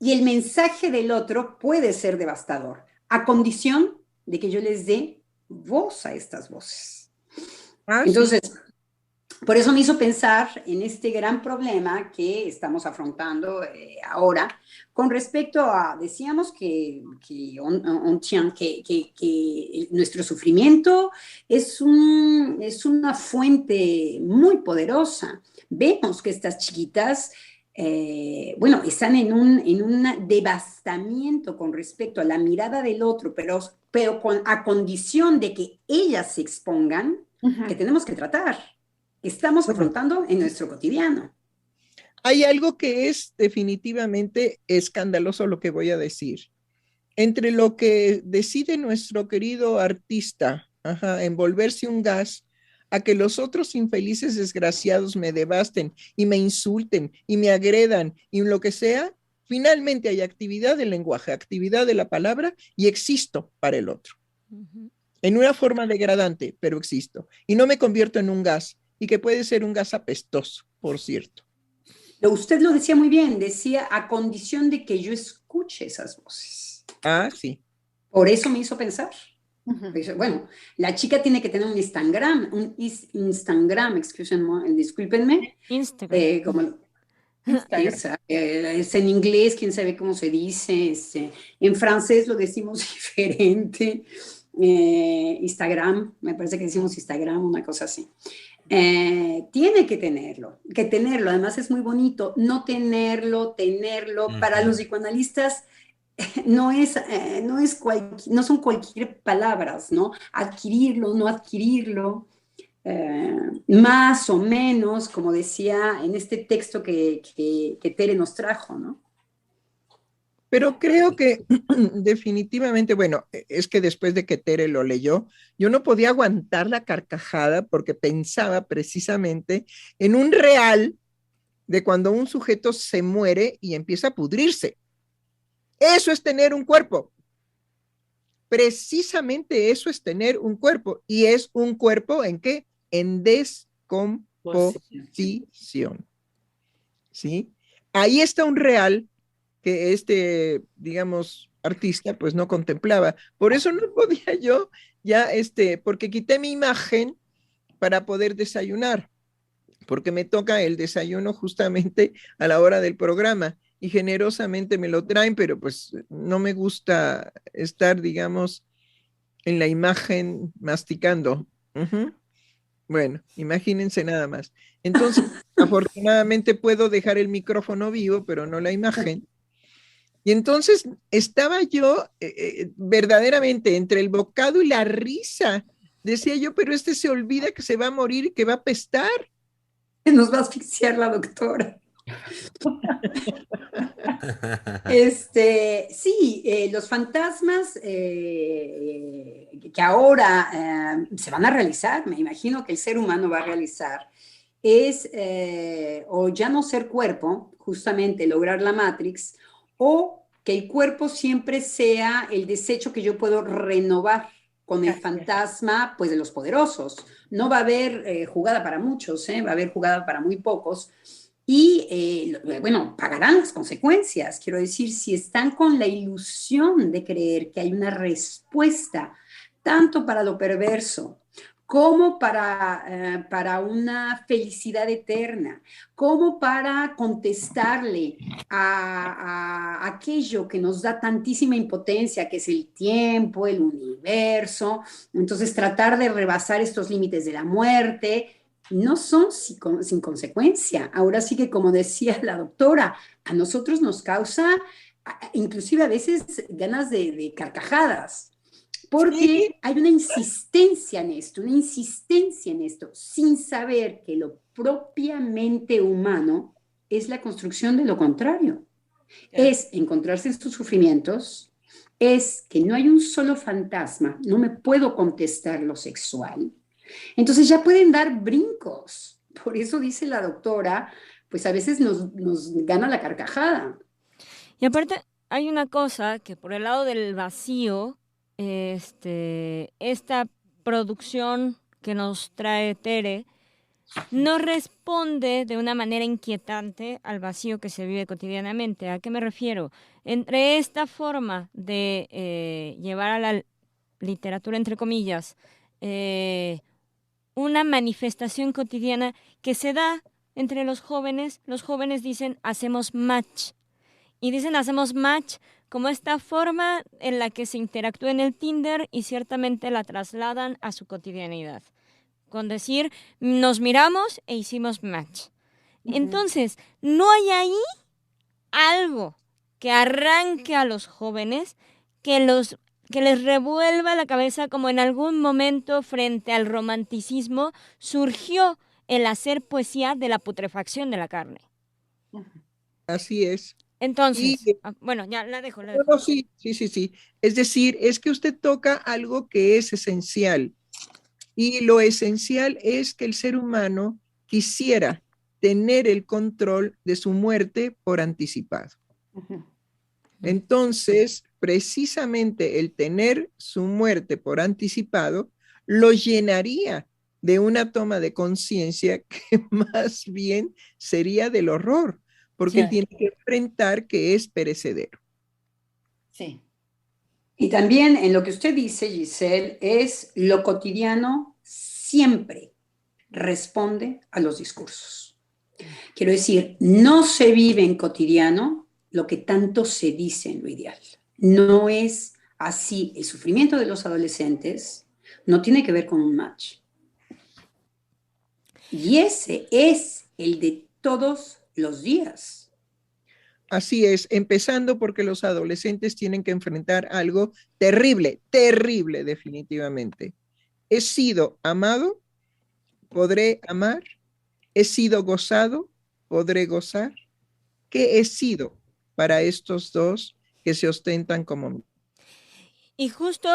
y el mensaje del otro puede ser devastador, a condición de que yo les dé voz a estas voces. Entonces, sí. Por eso me hizo pensar en este gran problema que estamos afrontando ahora con respecto a, decíamos que nuestro sufrimiento es una fuente muy poderosa. Vemos que estas chiquitas, están en un devastamiento con respecto a la mirada del otro, pero a condición de que ellas se expongan, que tenemos que tratar. Estamos afrontando en nuestro cotidiano. Hay algo que es definitivamente escandaloso lo que voy a decir. Entre lo que decide nuestro querido artista, envolverse un gas, a que los otros infelices desgraciados me devasten y me insulten y me agredan y lo que sea, finalmente hay actividad del lenguaje, actividad de la palabra y existo para el otro. En una forma degradante, pero existo. Y no me convierto en un gas. Y que puede ser un gas apestoso, por cierto. Usted lo decía muy bien, decía a condición de que yo escuche esas voces. Ah, sí. Por eso me hizo pensar. Bueno, la chica tiene que tener un Instagram, discúlpenme. Instagram. Es en inglés, quién sabe cómo se dice, en francés lo decimos diferente. Instagram, me parece que decimos Instagram, una cosa así. Tiene que tenerlo, además es muy bonito, no tenerlo, para los psicoanalistas no son cualquier palabras, ¿no? Adquirirlo, no adquirirlo, más o menos, como decía en este texto que Tere nos trajo, ¿no? Pero creo que definitivamente, bueno, es que después de que Tere lo leyó, yo no podía aguantar la carcajada porque pensaba precisamente en un real de cuando un sujeto se muere y empieza a pudrirse. Eso es tener un cuerpo. Precisamente eso es tener un cuerpo. ¿Y es un cuerpo en qué? En descomposición. ¿Sí? Ahí está un real que digamos, artista, pues no contemplaba. Por eso no podía yo ya, porque quité mi imagen para poder desayunar, porque me toca el desayuno justamente a la hora del programa y generosamente me lo traen, pero pues no me gusta estar, digamos, en la imagen masticando. Bueno, imagínense nada más. Entonces, afortunadamente puedo dejar el micrófono vivo, pero no la imagen. Y entonces estaba yo verdaderamente entre el bocado y la risa. Decía yo, pero se olvida que se va a morir y que va a apestar. Nos va a asfixiar la doctora. Sí, los fantasmas que ahora se van a realizar, me imagino que el ser humano va a realizar, es o ya no ser cuerpo, justamente lograr la Matrix, o que el cuerpo siempre sea el desecho que yo puedo renovar con el fantasma, pues, de los poderosos. No va a haber jugada para muchos, va a haber jugada para muy pocos. Y, pagarán las consecuencias. Quiero decir, si están con la ilusión de creer que hay una respuesta, tanto para lo perverso como para una felicidad eterna, como para contestarle a aquello que nos da tantísima impotencia, que es el tiempo, el universo. Entonces, tratar de rebasar estos límites de la muerte no son sin consecuencia. Ahora sí que, como decía la doctora, a nosotros nos causa inclusive a veces ganas de carcajadas, Sí, porque hay una insistencia en esto, sin saber que lo propiamente humano es la construcción de lo contrario. Es encontrarse en sus sufrimientos, es que no hay un solo fantasma, no me puedo contestar lo sexual. Entonces ya pueden dar brincos. Por eso dice la doctora, pues a veces nos gana la carcajada. Y aparte, hay una cosa que por el lado del vacío, esta producción que nos trae Tere no responde de una manera inquietante al vacío que se vive cotidianamente. ¿A qué me refiero? Entre esta forma de llevar a la literatura, entre comillas, una manifestación cotidiana que se da entre los jóvenes dicen hacemos match. Y dicen hacemos match como esta forma en la que se interactúa en el Tinder y ciertamente la trasladan a su cotidianidad. Con decir, nos miramos e hicimos match. Entonces, no hay ahí algo que arranque a los jóvenes, que les revuelva la cabeza como en algún momento frente al romanticismo surgió el hacer poesía de la putrefacción de la carne. así es. Entonces, Y bueno, ya la dejo. no, sí, sí, sí, sí. Es decir, es que usted toca algo que es esencial. Y lo esencial es que el ser humano quisiera tener el control de su muerte por anticipado. Entonces, precisamente el tener su muerte por anticipado lo llenaría de una toma de conciencia que más bien sería del horror, porque Sí. tiene que enfrentar que es perecedero. Sí. Y también en lo que usted dice, Giselle, es lo cotidiano siempre responde a los discursos. Quiero decir, no se vive en cotidiano lo que tanto se dice en lo ideal. No es así. El sufrimiento de los adolescentes no tiene que ver con un match. Y ese es el de todos los días. Así es, empezando porque los adolescentes tienen que enfrentar algo terrible, terrible definitivamente. He sido amado, podré amar. He sido gozado, podré gozar. ¿Qué he sido para estos dos que se ostentan como... Y justo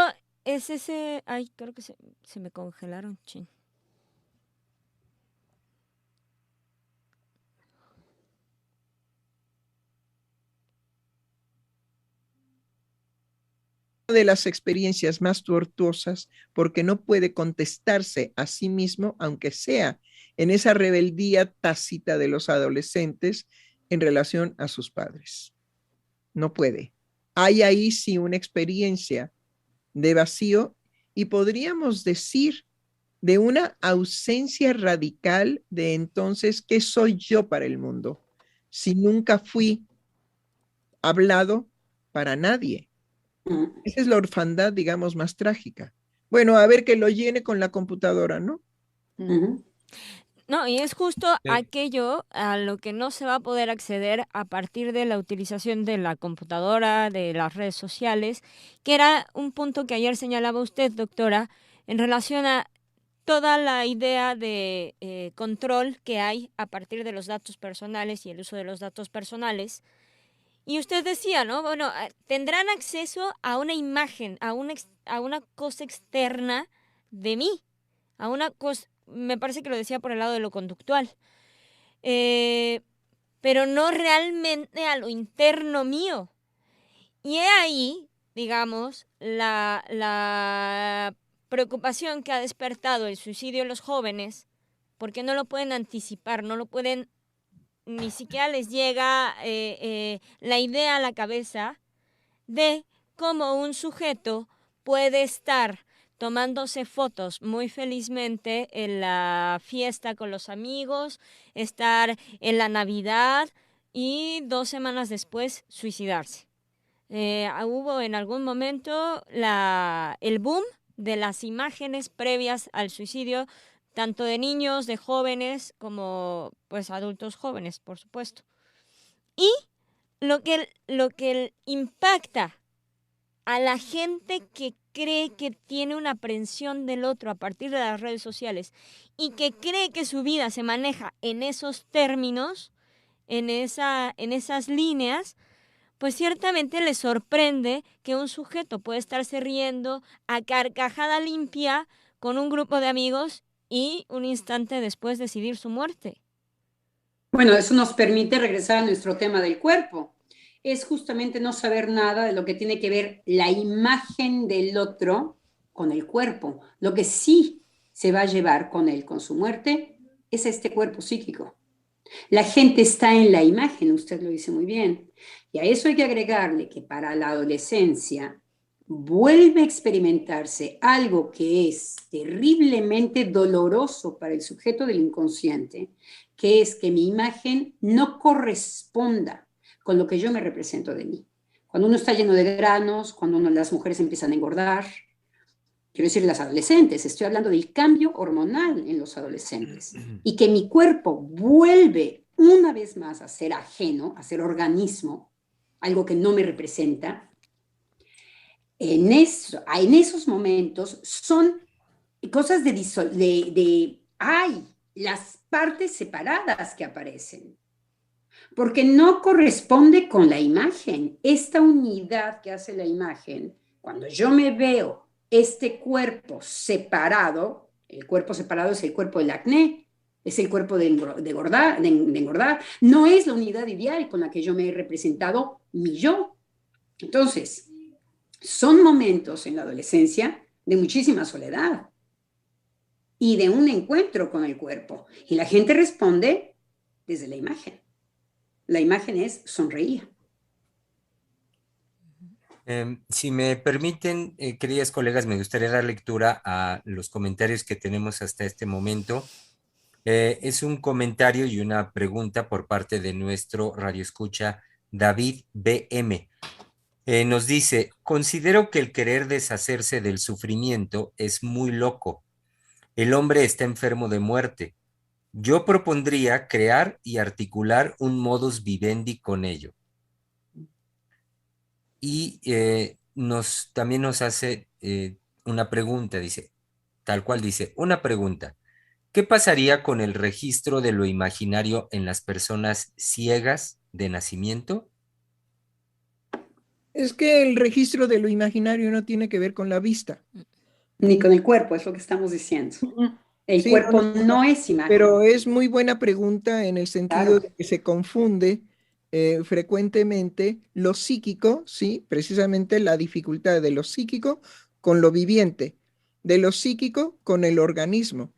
es ese... Ay, creo que se me congelaron, chin. de las experiencias más tortuosas porque no puede contestarse a sí mismo, aunque sea en esa rebeldía tácita de los adolescentes en relación a sus padres. No puede. Hay ahí sí una experiencia de vacío y podríamos decir de una ausencia radical de entonces, ¿qué soy yo para el mundo? Si nunca fui hablado para nadie. Esa es la orfandad, digamos, más trágica. Bueno, a ver que lo llene con la computadora, ¿no? No, y es justo aquello a lo que no se va a poder acceder a partir de la utilización de la computadora, de las redes sociales, que era un punto que ayer señalaba usted, doctora, en relación a toda la idea de control que hay a partir de los datos personales y el uso de los datos personales. Y usted decía, ¿no? Bueno, tendrán acceso a una imagen, a una cosa externa de mí, a una cosa, me parece que lo decía por el lado de lo conductual, pero no realmente a lo interno mío. Y he ahí, digamos, la preocupación que ha despertado el suicidio en los jóvenes, porque no lo pueden anticipar, no lo pueden, ni siquiera les llega la idea a la cabeza de cómo un sujeto puede estar tomándose fotos muy felizmente en la fiesta con los amigos, estar en la Navidad y 2 semanas después suicidarse. Hubo en algún momento el boom de las imágenes previas al suicidio, tanto de niños, de jóvenes, como pues adultos jóvenes, por supuesto. Y lo que impacta a la gente que cree que tiene una aprehensión del otro a partir de las redes sociales y que cree que su vida se maneja en esos términos, en esas líneas, pues ciertamente les sorprende que un sujeto puede estarse riendo a carcajada limpia con un grupo de amigos y un instante después decidir su muerte. Bueno, eso nos permite regresar a nuestro tema del cuerpo. Es justamente no saber nada de lo que tiene que ver la imagen del otro con el cuerpo. Lo que sí se va a llevar con él, con su muerte, es este cuerpo psíquico. La gente está en la imagen, usted lo dice muy bien. Y a eso hay que agregarle que para la adolescencia vuelve a experimentarse algo que es terriblemente doloroso para el sujeto del inconsciente, que es que mi imagen no corresponda con lo que yo me represento de mí. Cuando uno está lleno de granos, cuando las mujeres empiezan a engordar, quiero decir las adolescentes, estoy hablando del cambio hormonal en los adolescentes, y que mi cuerpo vuelve una vez más a ser ajeno, a ser organismo, algo que no me representa. En esos momentos son cosas hay las partes separadas que aparecen, porque no corresponde con la imagen. Esta unidad que hace la imagen, cuando yo me veo este cuerpo separado, el cuerpo separado es el cuerpo del acné, es el cuerpo de engordar, no es la unidad ideal con la que yo me he representado mi yo. Entonces, son momentos en la adolescencia de muchísima soledad y de un encuentro con el cuerpo. Y la gente responde desde la imagen. La imagen es sonreír. Si me permiten, queridas colegas, me gustaría dar lectura a los comentarios que tenemos hasta este momento. Es un comentario y una pregunta por parte de nuestro radioescucha David BM. Nos dice, considero que el querer deshacerse del sufrimiento es muy loco. El hombre está enfermo de muerte. Yo propondría crear y articular un modus vivendi con ello. Y también nos hace una pregunta, dice, tal cual dice, una pregunta. ¿Qué pasaría con el registro de lo imaginario en las personas ciegas de nacimiento? Es que el registro de lo imaginario no tiene que ver con la vista. Ni con el cuerpo, es lo que estamos diciendo. El Sí, cuerpo no es imagen. Pero es muy buena pregunta en el sentido Claro. de que se confunde frecuentemente lo psíquico, ¿sí? Precisamente la dificultad de lo psíquico con lo viviente, de lo psíquico con el organismo,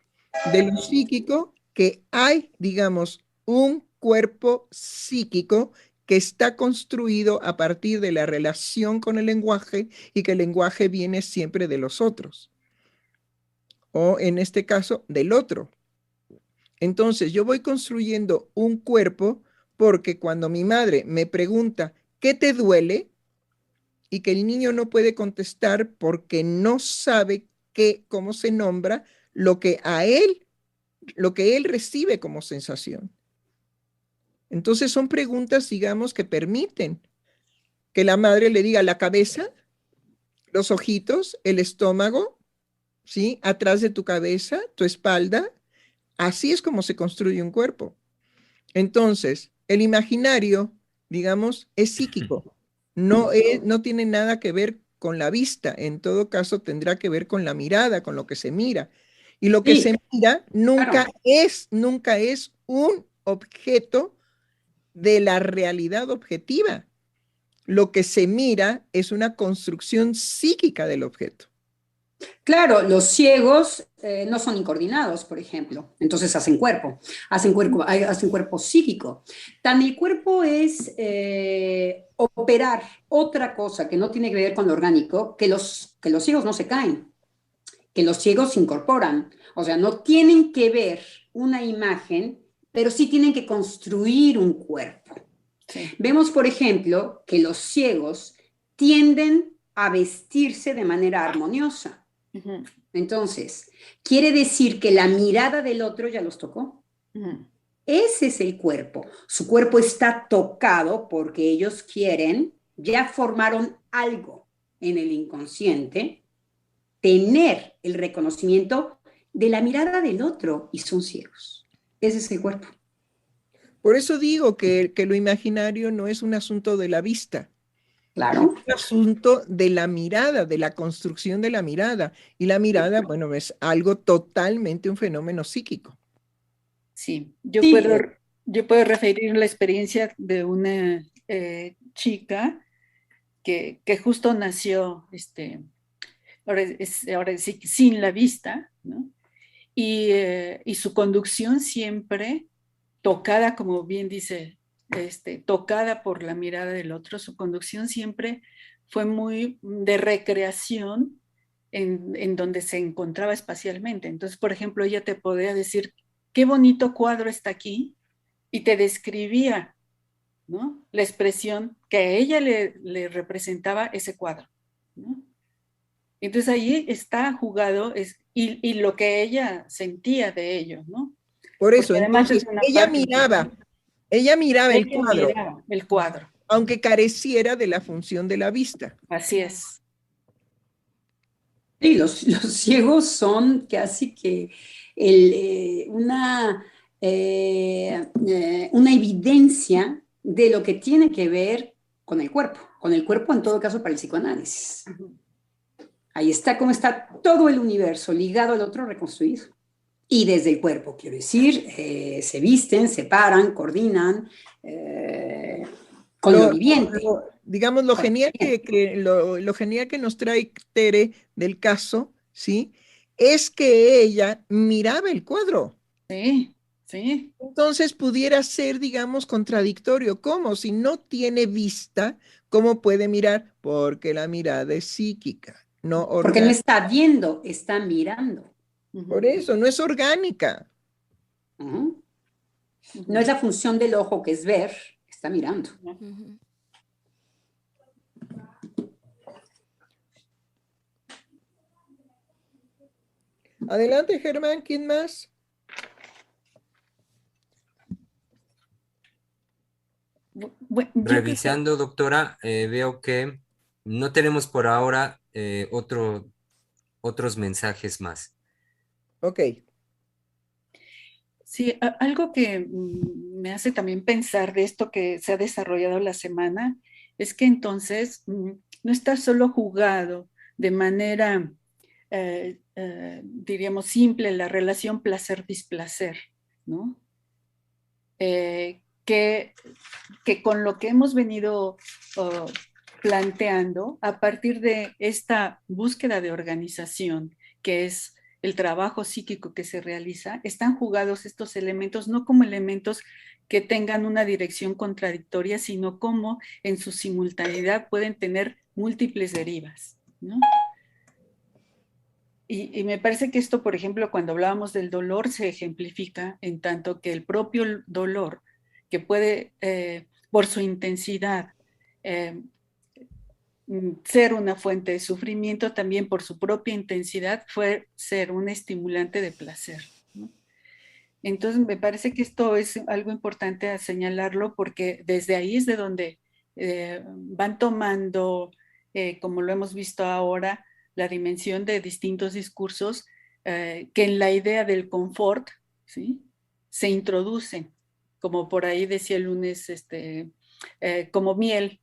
de lo psíquico que hay, digamos, un cuerpo psíquico que está construido a partir de la relación con el lenguaje y que el lenguaje viene siempre de los otros, o en este caso del otro. Entonces yo voy construyendo un cuerpo porque cuando mi madre me pregunta, ¿qué te duele? Y que el niño no puede contestar porque no sabe cómo se nombra lo que él recibe como sensación. Entonces son preguntas, digamos, que permiten que la madre le diga la cabeza, los ojitos, el estómago, ¿sí? Atrás de tu cabeza, tu espalda. Así es como se construye un cuerpo. Entonces, el imaginario, digamos, es psíquico. No tiene nada que ver con la vista. En todo caso, tendrá que ver con la mirada, con lo que se mira. Y lo que se mira nunca es un objeto de la realidad objetiva. Lo que se mira es una construcción psíquica del objeto. Claro, los ciegos no son incoordinados, por ejemplo, entonces hacen cuerpo psíquico. Tan el cuerpo es operar otra cosa que no tiene que ver con lo orgánico, que los ciegos no se caen. que los ciegos incorporan. O sea, no tienen que ver una imagen, pero sí tienen que construir un cuerpo. Sí. Vemos, por ejemplo, que los ciegos tienden a vestirse de manera armoniosa. Ujú, Entonces, quiere decir que la mirada del otro ya los tocó. ujú. Ese es el cuerpo. Su cuerpo está tocado porque ellos quieren, ya formaron algo en el inconsciente, tener el reconocimiento de la mirada del otro y son ciegos. Ese es el cuerpo. Por eso digo que lo imaginario no es un asunto de la vista, Claro. es un asunto de la mirada, de la construcción de la mirada. Y la mirada, bueno, es algo totalmente un fenómeno psíquico. Sí, Sí, yo puedo referir la experiencia de una chica que justo nació, ahora sí, sin la vista, ¿no? Y su conducción siempre tocada, como bien dice, tocada por la mirada del otro, su conducción siempre fue muy de recreación en donde se encontraba espacialmente. Entonces, por ejemplo, ella te podía decir, qué bonito cuadro está aquí, y te describía, ¿no?, la expresión que a ella le representaba ese cuadro, ¿no? Entonces ahí está jugado y lo que ella sentía de ello, ¿no? Por eso, Porque además entonces, es una parte ella miraba el ella cuadro, miraba el cuadro. aunque careciera de la función de la vista. Así es. sí, los ciegos son casi que una evidencia de lo que tiene que ver con el cuerpo en todo caso para el psicoanálisis. Ujú. Ahí está cómo está todo el universo ligado al otro reconstruido. Y desde el cuerpo, quiero decir, se visten, se paran, coordinan con lo viviente. Digamos, lo genial lo genial que nos trae Tere del caso, ¿sí? Es que ella miraba el cuadro. Sí, sí. Entonces pudiera ser, digamos, contradictorio. ¿Cómo? Si no tiene vista, ¿cómo puede mirar? Porque la mirada es psíquica, no Porque no orgánica. está viendo, está mirando. Por eso, no es orgánica. Uh-huh. No es la función del ojo que es ver, está mirando. Ujú. Adelante, Germán, ¿quién más? Bueno, yo creo que Revisando, doctora, veo que no tenemos por ahora otros mensajes más. Ok. sí, algo que me hace también pensar de esto que se ha desarrollado la semana es que entonces no está solo jugado de manera, diríamos, simple la relación placer-displacer, ¿no? Que con lo que hemos venido planteando a partir de esta búsqueda de organización, que es el trabajo psíquico que se realiza, están jugados estos elementos no como elementos que tengan una dirección contradictoria, sino como en su simultaneidad pueden tener múltiples derivas, ¿no? Y me parece que esto, por ejemplo, cuando hablábamos del dolor, se ejemplifica en tanto que el propio dolor, que puede, por su intensidad, ser una fuente de sufrimiento, también por su propia intensidad, fue ser un estimulante de placer, ¿no? Entonces, me parece que esto es algo importante a señalarlo porque desde ahí es de donde van tomando, como lo hemos visto ahora, la dimensión de distintos discursos que en la idea del confort, ¿sí?, se introducen, como por ahí decía el lunes, como miel,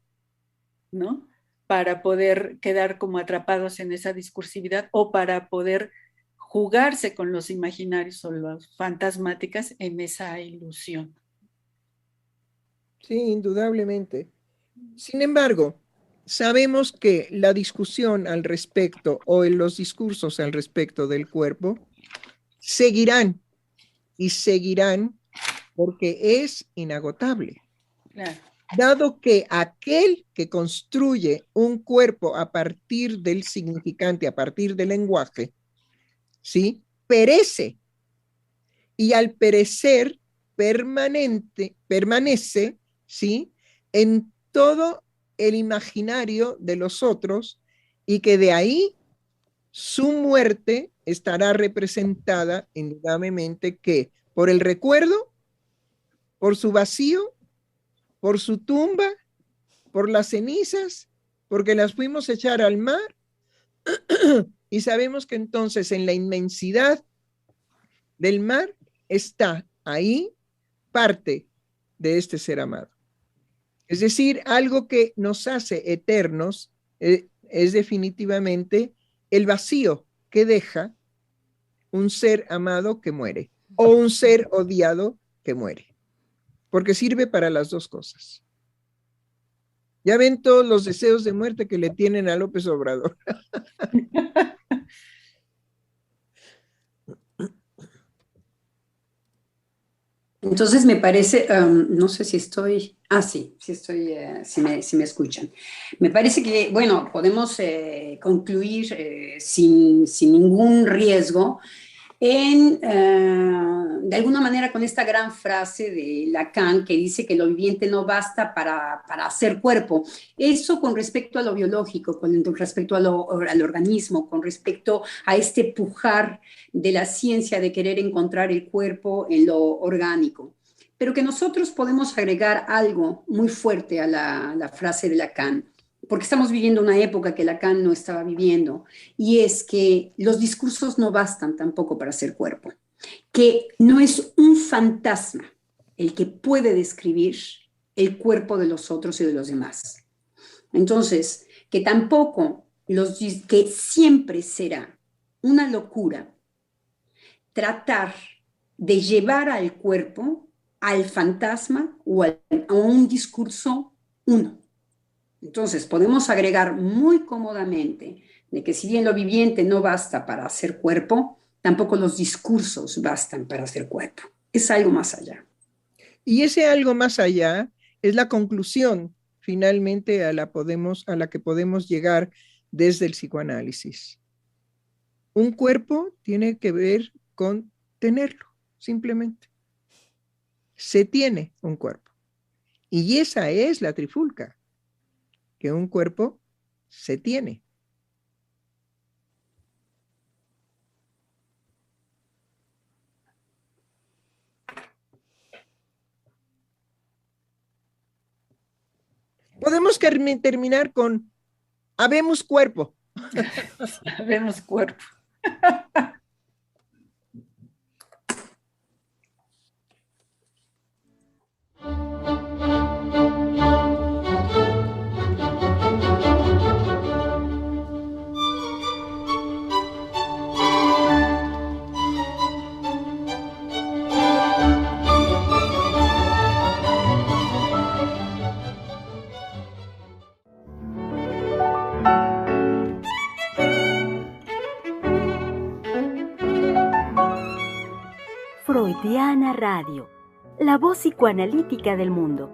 ¿no?, para poder quedar como atrapados en esa discursividad o para poder jugarse con los imaginarios o las fantasmáticas en esa ilusión. Sí, indudablemente. Sin embargo, sabemos que la discusión al respecto o en los discursos al respecto del cuerpo seguirán y seguirán porque es inagotable. Claro. Dado que aquel que construye un cuerpo a partir del significante, a partir del lenguaje, ¿sí? Perece. Y al perecer, permanece, ¿sí? En todo el imaginario de los otros, y que de ahí su muerte estará representada indudablemente que por el recuerdo, por su vacío, por su tumba, por las cenizas, porque las fuimos a echar al mar, y sabemos que entonces en la inmensidad del mar está ahí parte de este ser amado. Es decir, algo que nos hace eternos es definitivamente el vacío que deja un ser amado que muere o un ser odiado que muere, porque sirve para las dos cosas. Ya ven todos los deseos de muerte que le tienen a López Obrador. Entonces me parece, no sé si estoy, si me escuchan. Me parece que, bueno, podemos concluir sin ningún riesgo de alguna manera con esta gran frase de Lacan que dice que lo viviente no basta para hacer cuerpo. Eso con respecto a lo biológico, con respecto al organismo, con respecto a este pujar de la ciencia de querer encontrar el cuerpo en lo orgánico. Pero que nosotros podemos agregar algo muy fuerte a la frase de Lacan, porque estamos viviendo una época que Lacan no estaba viviendo, y es que los discursos no bastan tampoco para hacer cuerpo, que no es un fantasma el que puede describir el cuerpo de los otros y de los demás. Entonces, que tampoco, que siempre será una locura tratar de llevar al cuerpo, al fantasma o a un discurso uno. Entonces, podemos agregar muy cómodamente de que si bien lo viviente no basta para hacer cuerpo, tampoco los discursos bastan para hacer cuerpo. Es algo más allá. Y ese algo más allá es la conclusión finalmente a la que podemos llegar desde el psicoanálisis. Un cuerpo tiene que ver con tenerlo, simplemente. Se tiene un cuerpo. Y esa es la trifulca, que un cuerpo se tiene. Podemos terminar con habemos cuerpo. Habemos cuerpo. Freudiana Radio, la voz psicoanalítica del mundo.